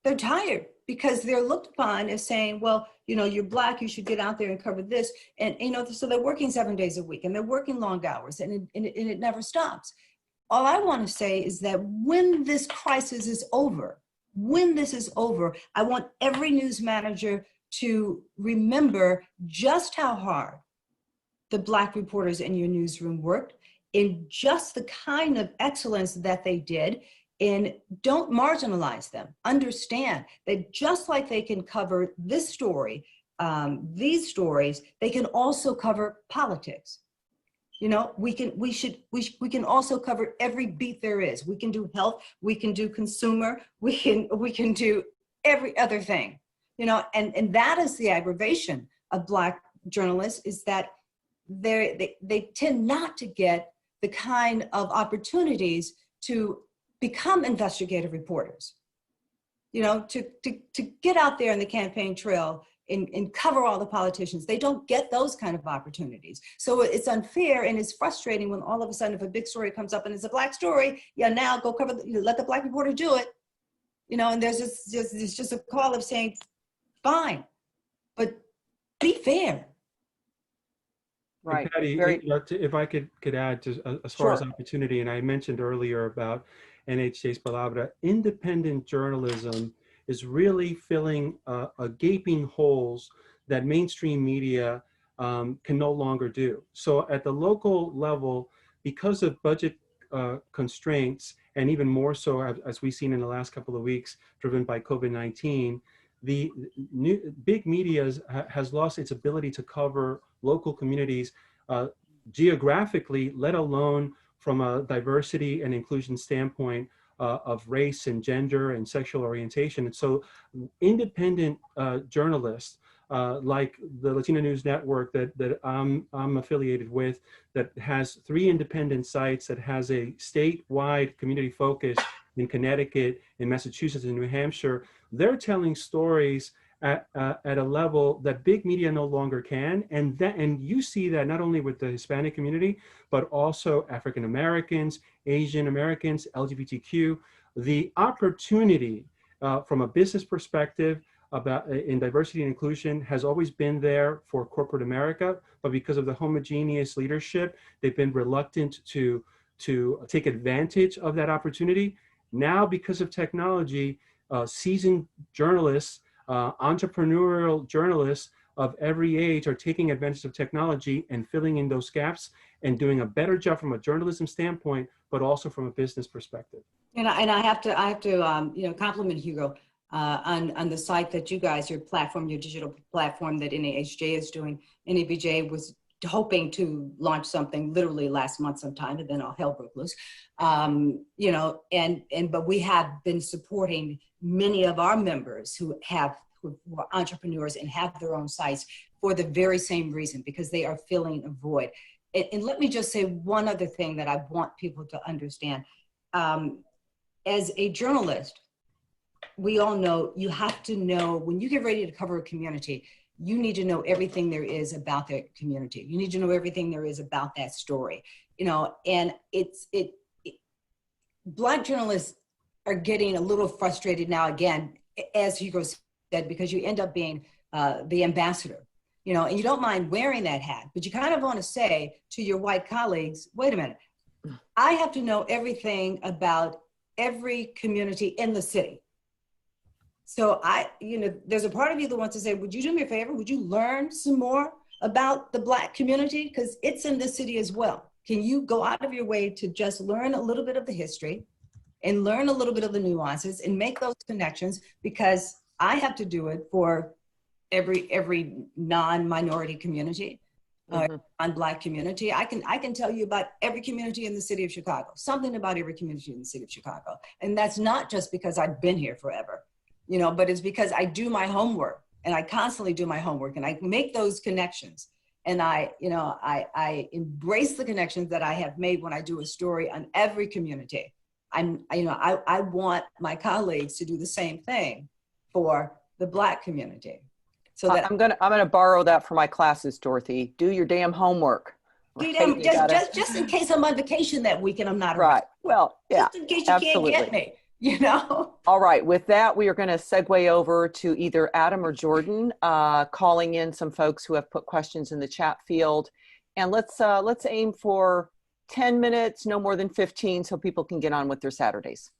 They're tired because they're looked upon as saying, well, you know, you're Black, you should get out there and cover this. And, you know, so they're working 7 days a week and they're working long hours and it never stops. All I want to say is that when this crisis is over, when this is over, I want every news manager to remember just how hard the Black reporters in your newsroom worked in just the kind of excellence that they did. And don't marginalize them. Understand that just like they can cover this story, these stories, they can also cover politics. You know, we can also cover every beat there is. We can do health, we can do consumer, we can do every other thing. You know, and that is the aggravation of Black journalists is that they tend not to get the kind of opportunities to become investigative reporters, you know, to get out there in the campaign trail and cover all the politicians. They don't get those kind of opportunities. So it's unfair and it's frustrating when all of a sudden if a big story comes up and it's a Black story, yeah, now go cover, let the Black reporter do it, you know, and there's just a call of saying, fine, but be fair. Right. And Patti, Very, you know, if I could add to as far as Sure. opportunity, and I mentioned earlier about NAHJ's Palabra, independent journalism is really filling a gaping holes that mainstream media can no longer do. So at the local level, because of budget constraints, and even more so as we've seen in the last couple of weeks, driven by COVID-19, the big media has lost its ability to cover local communities geographically, let alone from a diversity and inclusion standpoint of race and gender and sexual orientation. And so independent journalists like the Latino News Network that I'm affiliated with, that has 3 independent sites, that has a statewide community focus in Connecticut, in Massachusetts, and New Hampshire, they're telling stories at a level that big media no longer can. And you see that not only with the Hispanic community, but also African Americans, Asian Americans, LGBTQ. The opportunity from a business perspective, in diversity and inclusion has always been there for corporate America, but because of the homogeneous leadership, they've been reluctant to take advantage of that opportunity. Now, because of technology, seasoned journalists, entrepreneurial journalists of every age are taking advantage of technology and filling in those gaps and doing a better job from a journalism standpoint, but also from a business perspective. And I have to you know, compliment Hugo on the site that you guys, your platform, your digital platform that NAHJ is doing. NABJ was hoping to launch something literally last month sometime, and then all hell broke loose. You know, but we have been supporting many of our members who are entrepreneurs and have their own sites for the very same reason, because they are filling a void. And let me just say one other thing that I want people to understand. As a journalist, we all know you have to know when you get ready to cover a community, you need to know everything there is about that community. You need to know everything there is about that story, you know, and Black journalists are getting a little frustrated now, again, as Hugo said, because you end up being the ambassador, you know, and you don't mind wearing that hat, but you kind of want to say to your white colleagues, wait a minute, I have to know everything about every community in the city. So you know, there's a part of you that wants to say, would you do me a favor? Would you learn some more about the Black community? Because it's in this city as well. Can you go out of your way to just learn a little bit of the history and learn a little bit of the nuances and make those connections? Because I have to do it for every non-minority community, non-Black community. I can tell you about every community in the city of Chicago, something about every community in the city of Chicago. And that's not just because I've been here forever, you know, but it's because I do my homework, and I constantly do my homework, and I make those connections. And I embrace the connections that I have made when I do a story on every community. I want my colleagues to do the same thing for the Black community. So that I'm gonna borrow that for my classes, Dorothy. Do your damn homework. Right? Just in case I'm on vacation that week and I'm not right. around. Well, yeah, just in case you absolutely. can't get me, you know. All right. With that, we are going to segue over to either Adam or Jordan, calling in some folks who have put questions in the chat field, and let's aim for 10 minutes, no more than 15, so people can get on with their Saturdays.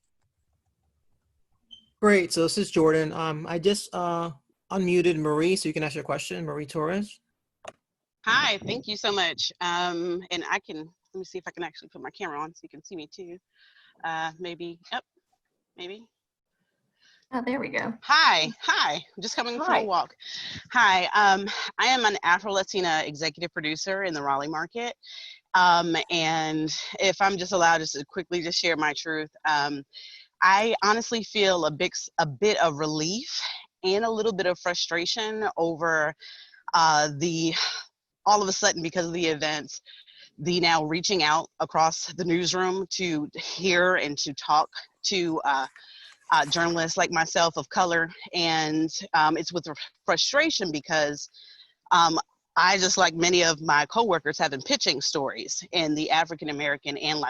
Great. So this is Jordan. I just unmuted Marie, so you can ask your question, Marie Torres. Hi, thank you so much. And let me see if I can actually put my camera on so you can see me too. Maybe. Oh, there we go. Hi, I'm just coming from a walk. Hi, I am an Afro-Latina executive producer in the Raleigh market. And if I'm just allowed to quickly just share my truth, I honestly feel a bit of relief and a little bit of frustration over all of a sudden, because of the events, the now reaching out across the newsroom to hear and to talk to journalists like myself of color. And it's with frustration because I, just like many of my coworkers, have been pitching stories in the African-American and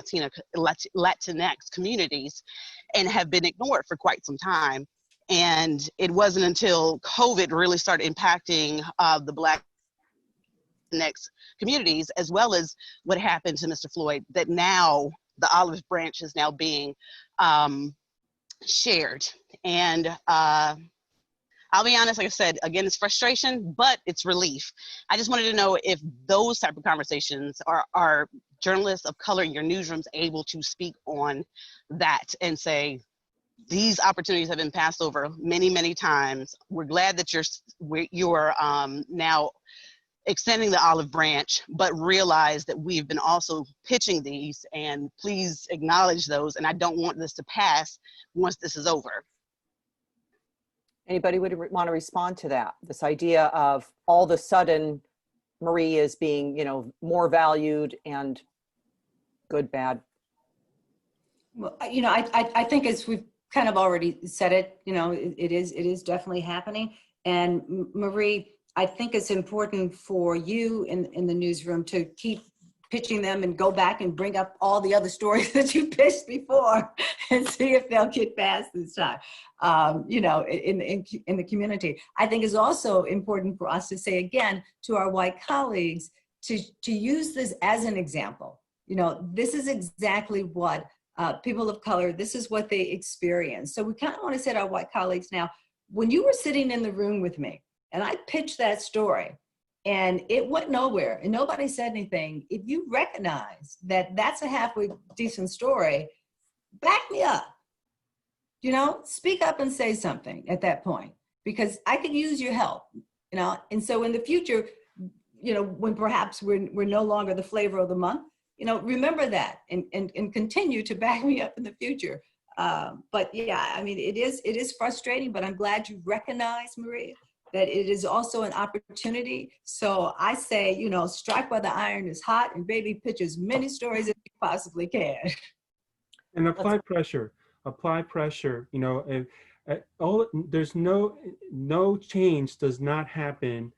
Latinx communities and have been ignored for quite some time. And it wasn't until COVID really started impacting the Black Latinx communities, as well as what happened to Mr. Floyd, that now the olive branch is now being shared. And I'll be honest, like I said, again, it's frustration, but it's relief. I just wanted to know if those type of conversations are journalists of color in your newsrooms able to speak on that and say, these opportunities have been passed over many, many times. We're glad that you're now extending the olive branch, but realize that we've been also pitching these, and please acknowledge those. And I don't want this to pass once this is over. Anybody would want to respond to that? This idea of all of a sudden Marie is being, you know, more valued and good, bad. Well, you know, I think as we've kind of already said it, you know, it is definitely happening. And Marie, I think it's important for you in the newsroom to keep pitching them and go back and bring up all the other stories that you pitched before and see if they'll get past this time. You know, in the community. I think it's also important for us to say again to our white colleagues to use this as an example. You know, this is exactly what people of color, this is what they experience. So we kind of want to say to our white colleagues now, when you were sitting in the room with me and I pitched that story and it went nowhere and nobody said anything, if you recognize that that's a halfway decent story, back me up. You know, speak up and say something at that point, because I could use your help, you know. And so in the future, you know, when perhaps we're no longer the flavor of the month, you know, remember that and continue to back me up in the future. But yeah, I mean, it is frustrating, but I'm glad you recognize, Maria, that it is also an opportunity. So I say, you know, strike while the iron is hot and baby, pitch as many stories as you possibly can. And apply pressure. Apply pressure. You know, there's no change does not happen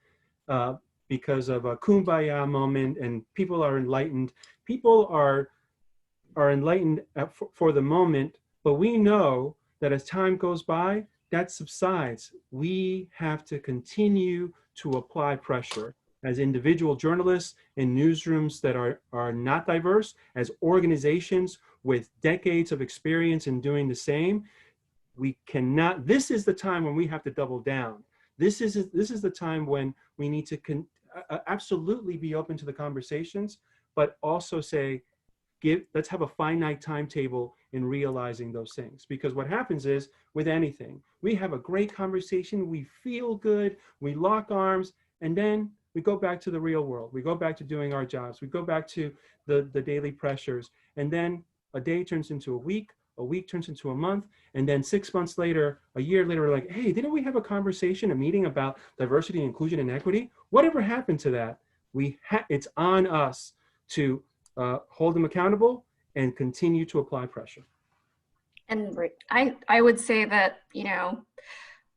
because of a kumbaya moment and people are enlightened. People are enlightened for the moment, but we know that as time goes by, that subsides. We have to continue to apply pressure as individual journalists in newsrooms that are not diverse, as organizations with decades of experience in doing the same. We cannot, this is the time when we have to double down. This is the time when we need to absolutely be open to the conversations, but also say, let's have a finite timetable in realizing those things. Because what happens is, with anything, we have a great conversation, we feel good, we lock arms, and then we go back to the real world. We go back to doing our jobs. We go back to the daily pressures. And then a day turns into a week turns into a month, and then 6 months later, a year later, we're like, hey, didn't we have a conversation, a meeting about diversity, inclusion, and equity? Whatever happened to that? It's on us to hold them accountable and continue to apply pressure. And I would say that, you know,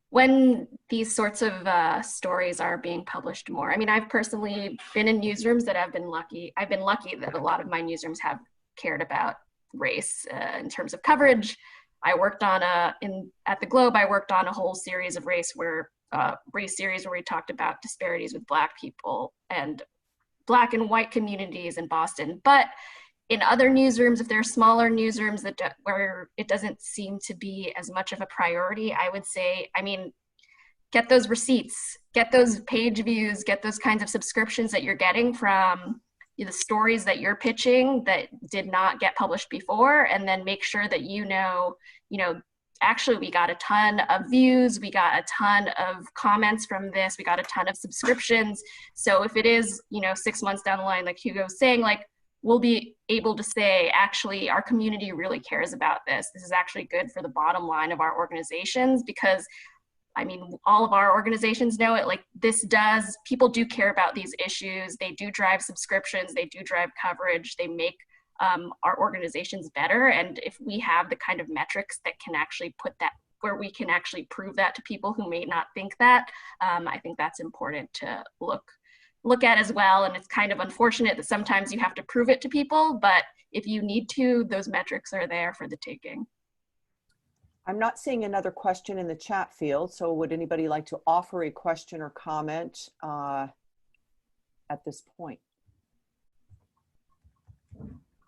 when these sorts of stories are being published more, I mean, I've personally been in newsrooms that have been lucky. I've been lucky that a lot of my newsrooms have cared about race in terms of coverage. I worked on at the Globe, I worked on a whole series of race series where we talked about disparities with Black people and Black and white communities in Boston. But in other newsrooms, if there are smaller newsrooms where it doesn't seem to be as much of a priority, I would say, I mean, get those receipts, get those page views, get those kinds of subscriptions that you're getting from the stories that you're pitching that did not get published before, and then make sure that you know, actually we got a ton of views, we got a ton of comments from this, we got a ton of subscriptions. So if it is, 6 months down the line, like Hugo's saying, like, we'll be able to say, actually, our community really cares about this. This is actually good for the bottom line of our organizations, because I mean, all of our organizations know it, like people do care about these issues. They do drive subscriptions, they do drive coverage, they make our organizations better. And if we have the kind of metrics that can actually where we can actually prove that to people who may not think that, I think that's important to look at as well. And it's kind of unfortunate that sometimes you have to prove it to people, but if you need to, those metrics are there for the taking. I'm not seeing another question in the chat field, so would anybody like to offer a question or comment at this point?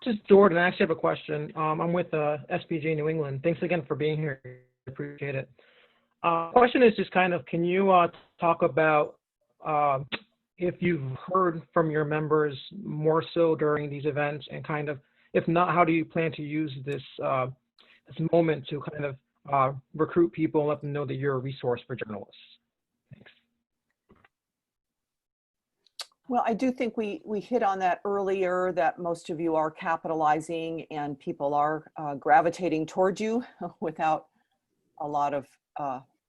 Just Jordan, I actually have a question. I'm with SPJ New England. Thanks again for being here. Appreciate it. Question is just kind of, can you talk about if you've heard from your members more so during these events, and kind of, if not, how do you plan to use this this moment to kind of recruit people and let them know that you're a resource for journalists? Thanks. Well, I do think we hit on that earlier, that most of you are capitalizing and people are gravitating towards you without a lot of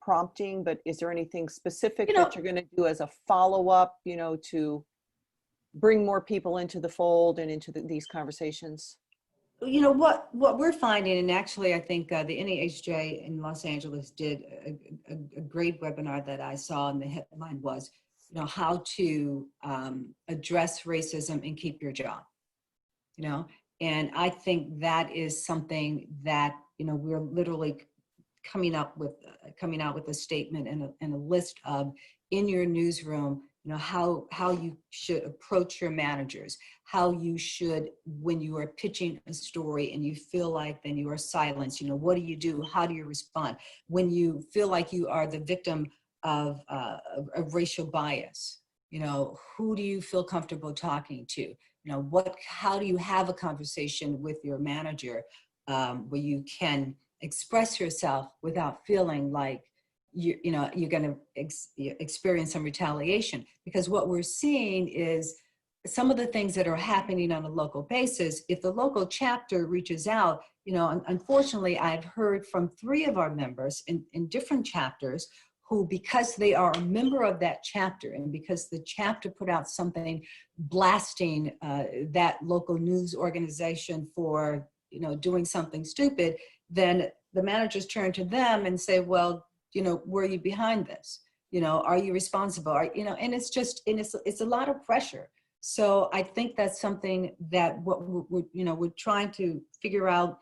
prompting. But is there anything specific that you're going to do as a follow-up, to bring more people into the fold and into these conversations? What we're finding, and actually I think the NAHJ in Los Angeles did a great webinar that I saw, and the headline was, how to address racism and keep your job. you know, and I think that is something that, you know, we're literally coming out with a statement and a list of, in your newsroom, you know, how you should approach your managers, how you should, when you are pitching a story and you feel like then you are silenced, you know, what do you do? How do you respond? When you feel like you are the victim of racial bias, you know, who do you feel comfortable talking to? You know, how do you have a conversation with your manager where you can express yourself without feeling like you're going to experience some retaliation? Because what we're seeing is some of the things that are happening on a local basis. If the local chapter reaches out, you know, unfortunately, I've heard from 3 of our members in different chapters who, because they are a member of that chapter and because the chapter put out something blasting that local news organization for, you know, doing something stupid, then the managers turn to them and say, well, you know, were you behind this? You know, are you responsible? You know, and it's just, and it's a lot of pressure. So I think that's something that what we're trying to figure out,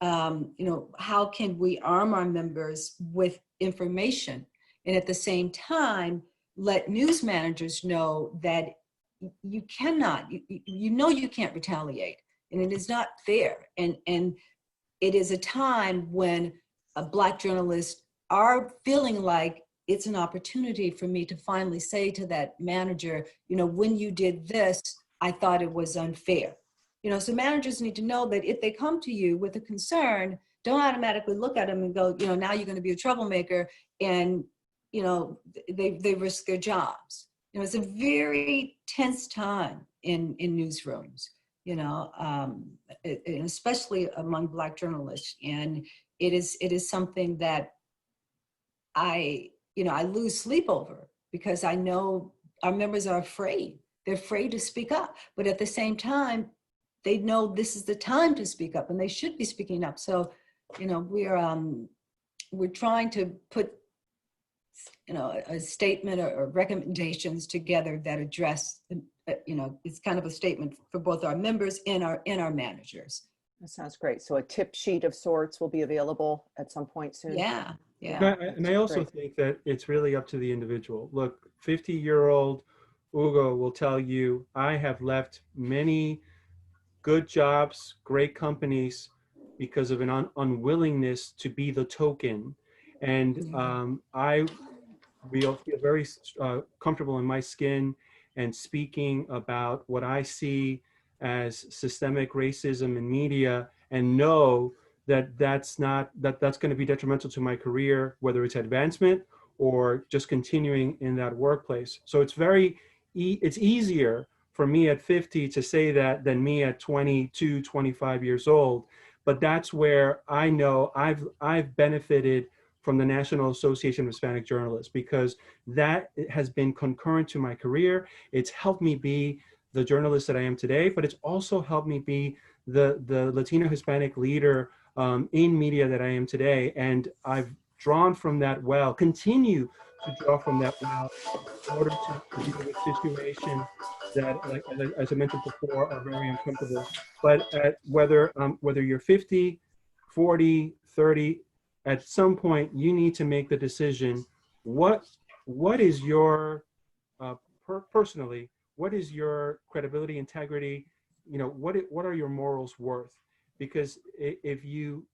you know, how can we arm our members with information and at the same time let news managers know that you cannot, you know, you can't retaliate, and it is not fair. And it is a time when Black journalists are feeling like it's an opportunity for me to finally say to that manager, you know, when you did this, I thought it was unfair. You know, so managers need to know that if they come to you with a concern, don't automatically look at them and go, you know, now you're going to be a troublemaker, and, you know, they risk their jobs. You know, it's a very tense time in newsrooms, you know, and especially among Black journalists. And it is something that I lose sleep over, because I know our members are afraid. They're afraid to speak up, but at the same time, they know this is the time to speak up and they should be speaking up. So, you know, we're trying to put, you know, a statement or recommendations together that address, you know, it's kind of a statement for both our members and our managers. That sounds great. So a tip sheet of sorts will be available at some point soon. Yeah. And I also think that it's really up to the individual. Look, 50-year-old Hugo will tell you, I have left many good jobs, great companies, because of an unwillingness to be the token. And I feel very comfortable in my skin and speaking about what I see as systemic racism in media, and know that that's going to be detrimental to my career, whether it's advancement or just continuing in that workplace. So it's it's easier for me at 50 to say that than me at 22, 25 years old. But that's where I know I've benefited from the National Association of Hispanic Journalists, because that has been concurrent to my career. It's helped me be the journalist that I am today, but it's also helped me be the Latino Hispanic leader in media that I am today. And I've drawn from that well, continue to draw from that well, in order to deal with situations that, like, as I mentioned before, are very uncomfortable. But whether you're 50, 40, 30, at some point you need to make the decision, what is your, personally, what is your credibility, integrity, you know, what are your morals worth? Because if you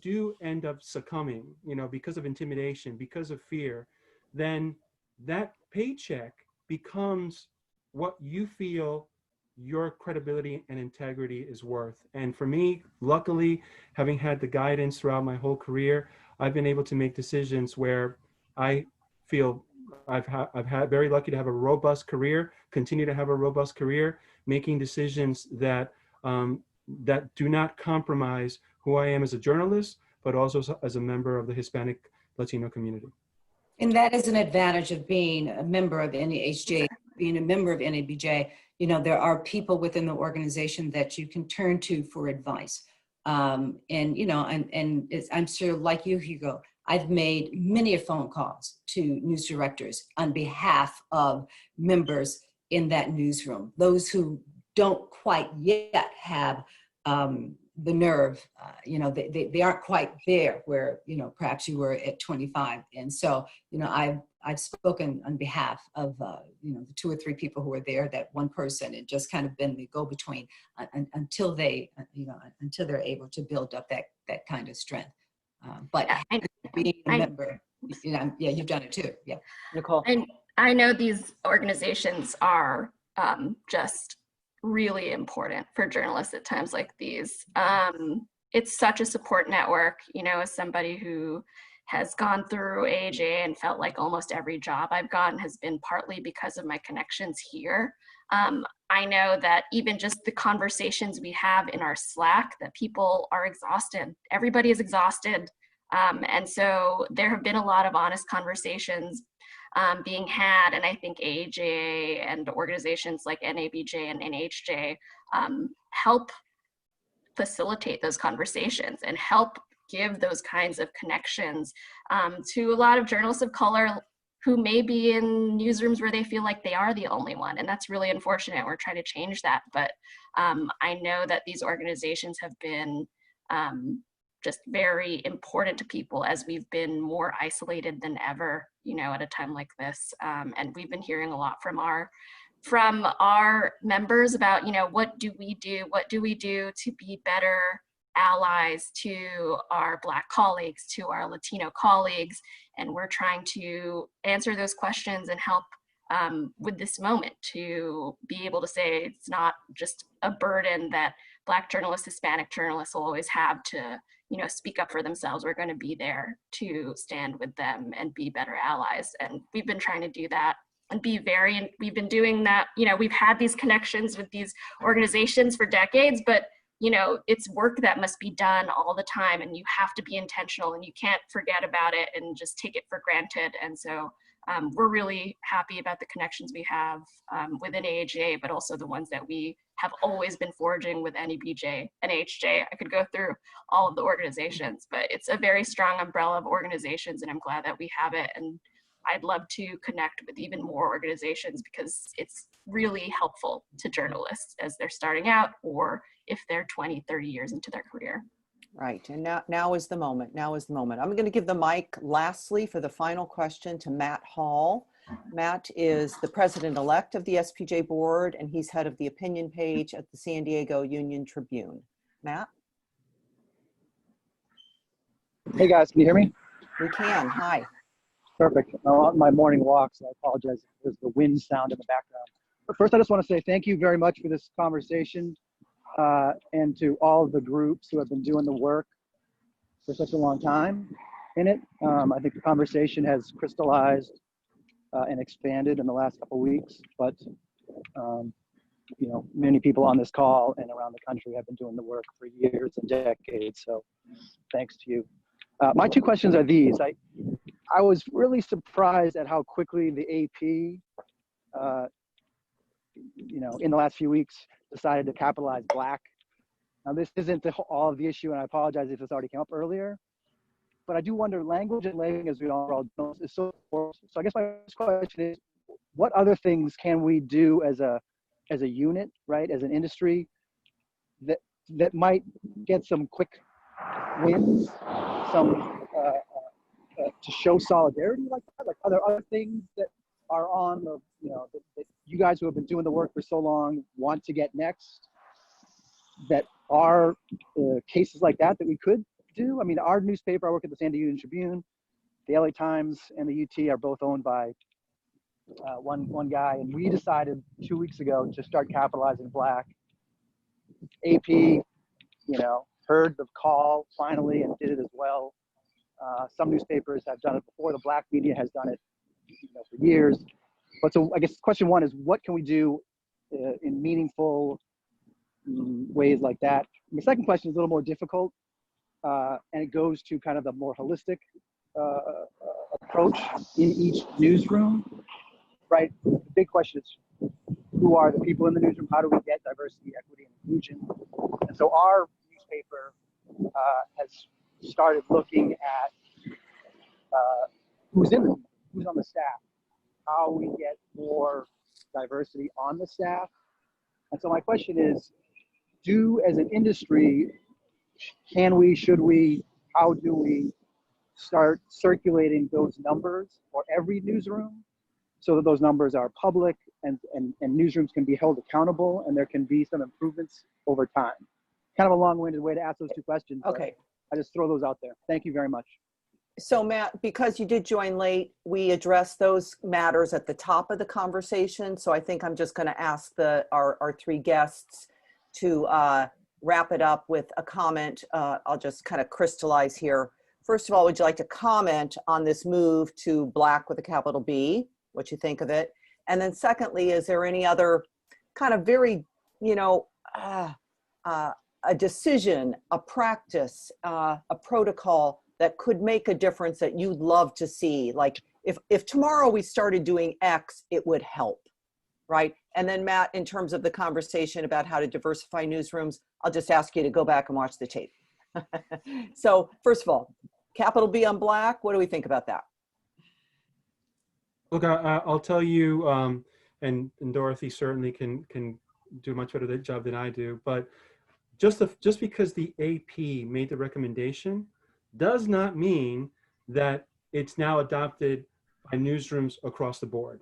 do end up succumbing, you know, because of intimidation, because of fear, then that paycheck becomes what you feel your credibility and integrity is worth. And for me, luckily, having had the guidance throughout my whole career, I've been able to make decisions where I feel I've had very lucky to have a robust career, continue to have a robust career, making decisions that that do not compromise who I am as a journalist, but also as a member of the Hispanic Latino community. And that is an advantage of being a member of NAHJ, being a member of NABJ. You know, there are people within the organization that you can turn to for advice. And, you know, and I'm sure, like you, Hugo, I've made many phone calls to news directors on behalf of members in that newsroom, those who don't quite yet have the nerve, you know, they aren't quite there where, you know, perhaps you were at 25. And so, you know, I've spoken on behalf of, you know, the 2 or 3 people who were there, that one person, and just kind of been the go-between until they, you know, until they're able to build up that kind of strength. But being a member, you know, yeah, you've done it too. Yeah. Nicole. And I know these organizations are just really important for journalists at times like these. It's such a support network, you know, as somebody who has gone through AAJA and felt like almost every job I've gotten has been partly because of my connections here. I know that even just the conversations we have in our Slack, that people are exhausted. Everybody is exhausted. And so there have been a lot of honest conversations being had, and I think AAJA and organizations like NABJ and NAHJ help facilitate those conversations and help give those kinds of connections to a lot of journalists of color who may be in newsrooms where they feel like they are the only one, and that's really unfortunate. We're trying to change that, but I know that these organizations have been just very important to people as we've been more isolated than ever, you know, at a time like this. And we've been hearing a lot from our members about, you know, what do we do? What do we do to be better allies to our Black colleagues, to our Latino colleagues? And we're trying to answer those questions and help with this moment to be able to say it's not just a burden that Black journalists, Hispanic journalists will always have to, you know, speak up for themselves. We're going to be there to stand with them and be better allies. And we've been trying to do that and we've been doing that. You know, we've had these connections with these organizations for decades, but, you know, it's work that must be done all the time, and you have to be intentional, and you can't forget about it and just take it for granted. And so we're really happy about the connections we have within AAJA, but also the ones that we have always been forging with NABJ, NAHJ. I could go through all of the organizations, but it's a very strong umbrella of organizations, and I'm glad that we have it. And I'd love to connect with even more organizations because it's really helpful to journalists as they're starting out or if they're 20, 30 years into their career. Right, and now is the moment. Now is the moment. I'm going to give the mic lastly for the final question to Matt Hall. Matt is the president-elect of the SPJ board, and he's head of the opinion page at the San Diego Union Tribune. Matt? Hey guys, can you hear me? We can. Hi. Perfect. I'm on my morning walk, so I apologize if there's the wind sound in the background. But first, I just want to say thank you very much for this conversation and to all of the groups who have been doing the work for such a long time in it. I think the conversation has crystallized and expanded in the last couple of weeks, but you know, many people on this call and around the country have been doing the work for years and decades, so thanks to you. My 2 questions are these. I was really surprised at how quickly the AP, you know, in the last few weeks decided to capitalize Black. Now, this isn't all of the issue, and I apologize if this already came up earlier, but I do wonder, language and labeling, as we all know, is so important. So I guess my first question is, what other things can we do as a unit, right, as an industry, that might get some quick wins, some to show solidarity like that? Like, are there other things that are on the, you know, that you guys who have been doing the work for so long want to get next, that are cases like that we could do? I mean, our newspaper, I work at the San Diego Union Tribune, the LA Times and the UT are both owned by one guy, and we decided 2 weeks ago to start capitalizing Black. AP, you know, heard the call finally and did it as well. Some newspapers have done it before. The Black media has done it, you know, for years. But so I guess question 1 is, what can we do in meaningful ways like that? And the second question is a little more difficult, and it goes to kind of the more holistic approach in each newsroom, right? The big question is, who are the people in the newsroom? How do we get diversity, equity, and inclusion? And so our newspaper has started looking at who's on the staff, how we get more diversity on the staff, And so my question is, as an industry, can we, should we, how do we start circulating those numbers for every newsroom so that those numbers are public and newsrooms can be held accountable and there can be some improvements over time? Kind of a long-winded way to ask those two questions. Okay. I just throw those out there. Thank you very much. So Matt, because you did join late, we addressed those matters at the top of the conversation. So I think I'm just going to ask our three guests to wrap it up with a comment. I'll just kind of crystallize here. First of all, would you like to comment on this move to Black with a capital B? What you think of it? And then secondly, is there any other kind of very, a decision, a practice, a protocol that could make a difference that you'd love to see? Like if tomorrow we started doing X, it would help, right? And then Matt, in terms of the conversation about how to diversify newsrooms, I'll just ask you to go back and watch the tape. So first of all, capital B on Black, what do we think about that? Look, I'll tell you, and Dorothy certainly can do a much better job than I do, but just because the AP made the recommendation does not mean that it's now adopted by newsrooms across the board.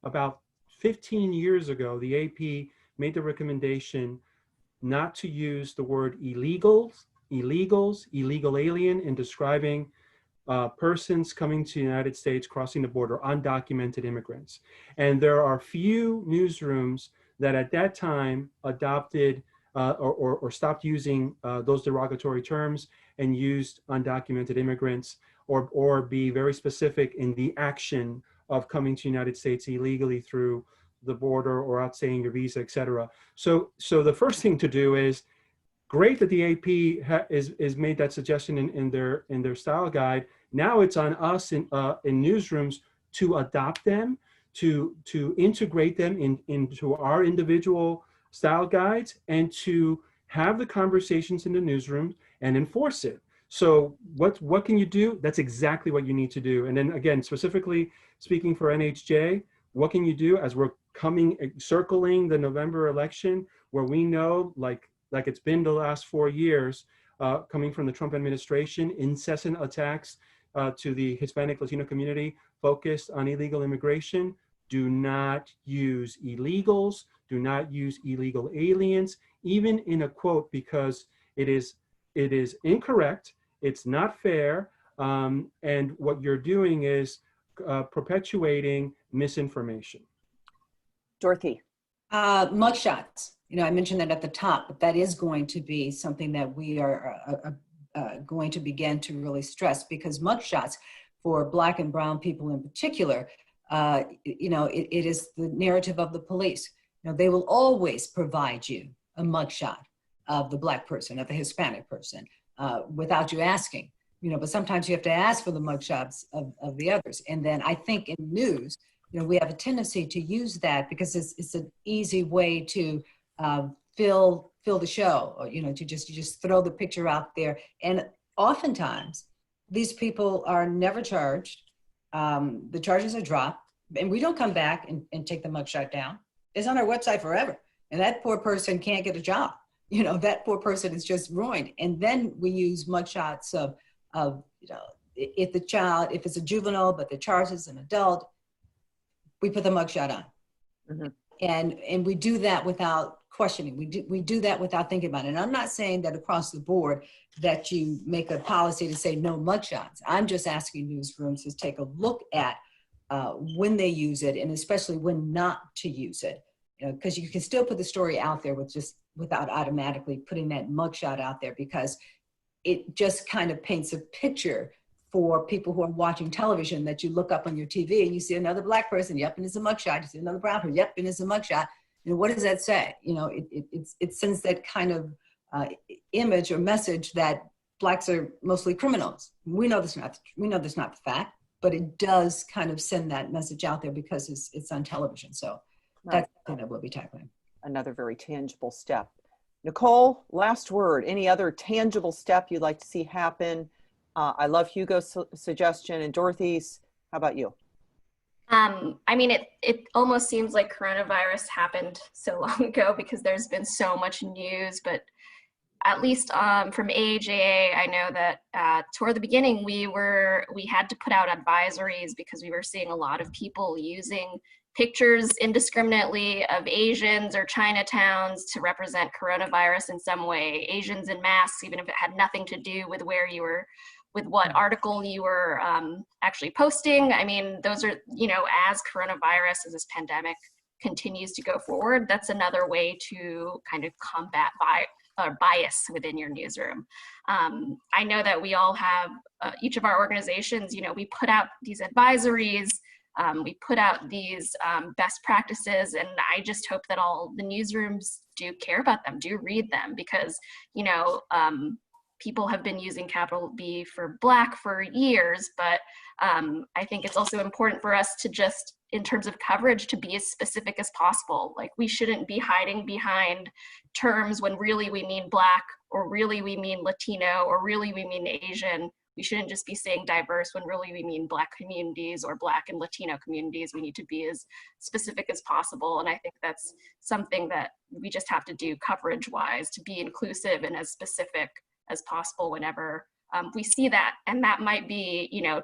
About 15 years ago, the AP made the recommendation not to use the word illegal alien in describing persons coming to the United States crossing the border, undocumented immigrants. And there are few newsrooms that at that time adopted or stopped using those derogatory terms and used undocumented immigrants or be very specific in the action of coming to the United States illegally through the border or outstaying your visa, et cetera. So the first thing to do is, great that the AP is made that suggestion in their style guide. Now it's on us in newsrooms to adopt them, to integrate them into our individual style guides, and to have the conversations in the newsroom and enforce it. So what can you do? That's exactly what you need to do. And then again, specifically speaking for NAHJ, what can you do as we're circling the November election, where we know, like it's been the last 4 years, coming from the Trump administration, incessant attacks to the Hispanic Latino community focused on illegal immigration. Do not use illegals, do not use illegal aliens, even in a quote, because it is incorrect, it's not fair, and what you're doing is perpetuating misinformation. Dorothy. Mugshots. I mentioned that at the top, but that is going to be something that we are going to begin to really stress, because mugshots for Black and brown people in particular, it is the narrative of the police. They will always provide you a mugshot of the Black person, of the Hispanic person, without you asking. But sometimes you have to ask for the mugshots of the others. And then I think in news, we have a tendency to use that because it's an easy way to fill the show, or to just throw the picture out there. And oftentimes these people are never charged. The charges are dropped, and we don't come back and take the mugshot down. It's on our website forever, and that poor person can't get a job. That poor person is just ruined. And then we use mugshots of if it's a juvenile but the charge is an adult, we put the mugshot on. Mm-hmm. And we do that without questioning. We do that without thinking about it. And I'm not saying that across the board that you make a policy to say no mugshots. I'm just asking newsrooms to take a look at when they use it, and especially when not to use it. Because you can still put the story out there without automatically putting that mugshot out there, because it just kind of paints a picture for people who are watching television, that you look up on your TV and you see another Black person, yep, and it's a mugshot. You see another brown person, yep, and it's a mugshot. What does that say? It sends that kind of image or message that Blacks are mostly criminals. We know that's not the fact, but it does kind of send that message out there because it's on television. So that's something that we'll be tackling. Another very tangible step. Nicole, last word. Any other tangible step you'd like to see happen? I love Hugo's suggestion and Dorothy's. How about you? I mean, it almost seems like coronavirus happened so long ago because there's been so much news, but at least from AAJA, I know that toward the beginning, we had to put out advisories because we were seeing a lot of people using pictures indiscriminately of Asians or Chinatowns to represent coronavirus in some way, Asians in masks, even if it had nothing to do with where you were, with what article you were actually posting. I mean, those are, you know, as coronavirus, as this pandemic continues to go forward, that's another way to kind of combat bias within your newsroom. I know that we all have, each of our organizations, you know, we put out these advisories, we put out these best practices, and I just hope that all the newsrooms do care about them, do read them, because, you know, people have been using capital B for Black for years, but I think it's also important for us to just, in terms of coverage, to be as specific as possible. Like, we shouldn't be hiding behind terms when really we mean Black, or really we mean Latino, or really we mean Asian. We shouldn't just be saying diverse when really we mean Black communities or Black and Latino communities. We need to be as specific as possible. And I think that's something that we just have to do coverage-wise, to be inclusive and as specific as possible whenever we see that. And that might be, you know,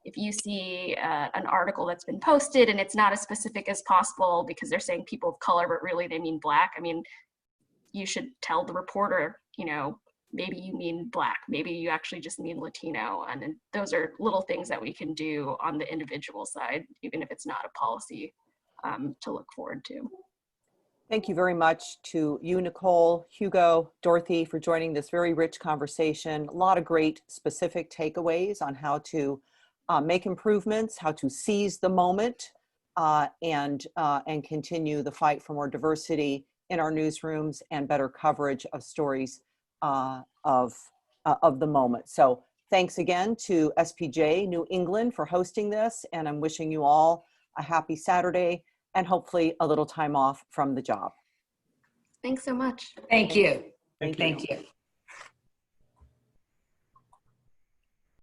if you see an article that's been posted and it's not as specific as possible because they're saying people of color, but really they mean Black, I mean, you should tell the reporter, you know, maybe you mean Black, maybe you actually just mean Latino. And those are little things that we can do on the individual side, even if it's not a policy to look forward to. Thank you very much to you, Nicole, Hugo, Dorothy, for joining this very rich conversation. A lot of great specific takeaways on how to make improvements, how to seize the moment, and continue the fight for more diversity in our newsrooms and better coverage of stories of the moment. So thanks again to SPJ New England for hosting this, and I'm wishing you all a happy Saturday and hopefully a little time off from the job. Thanks so much. Thank you. Thank Thank you.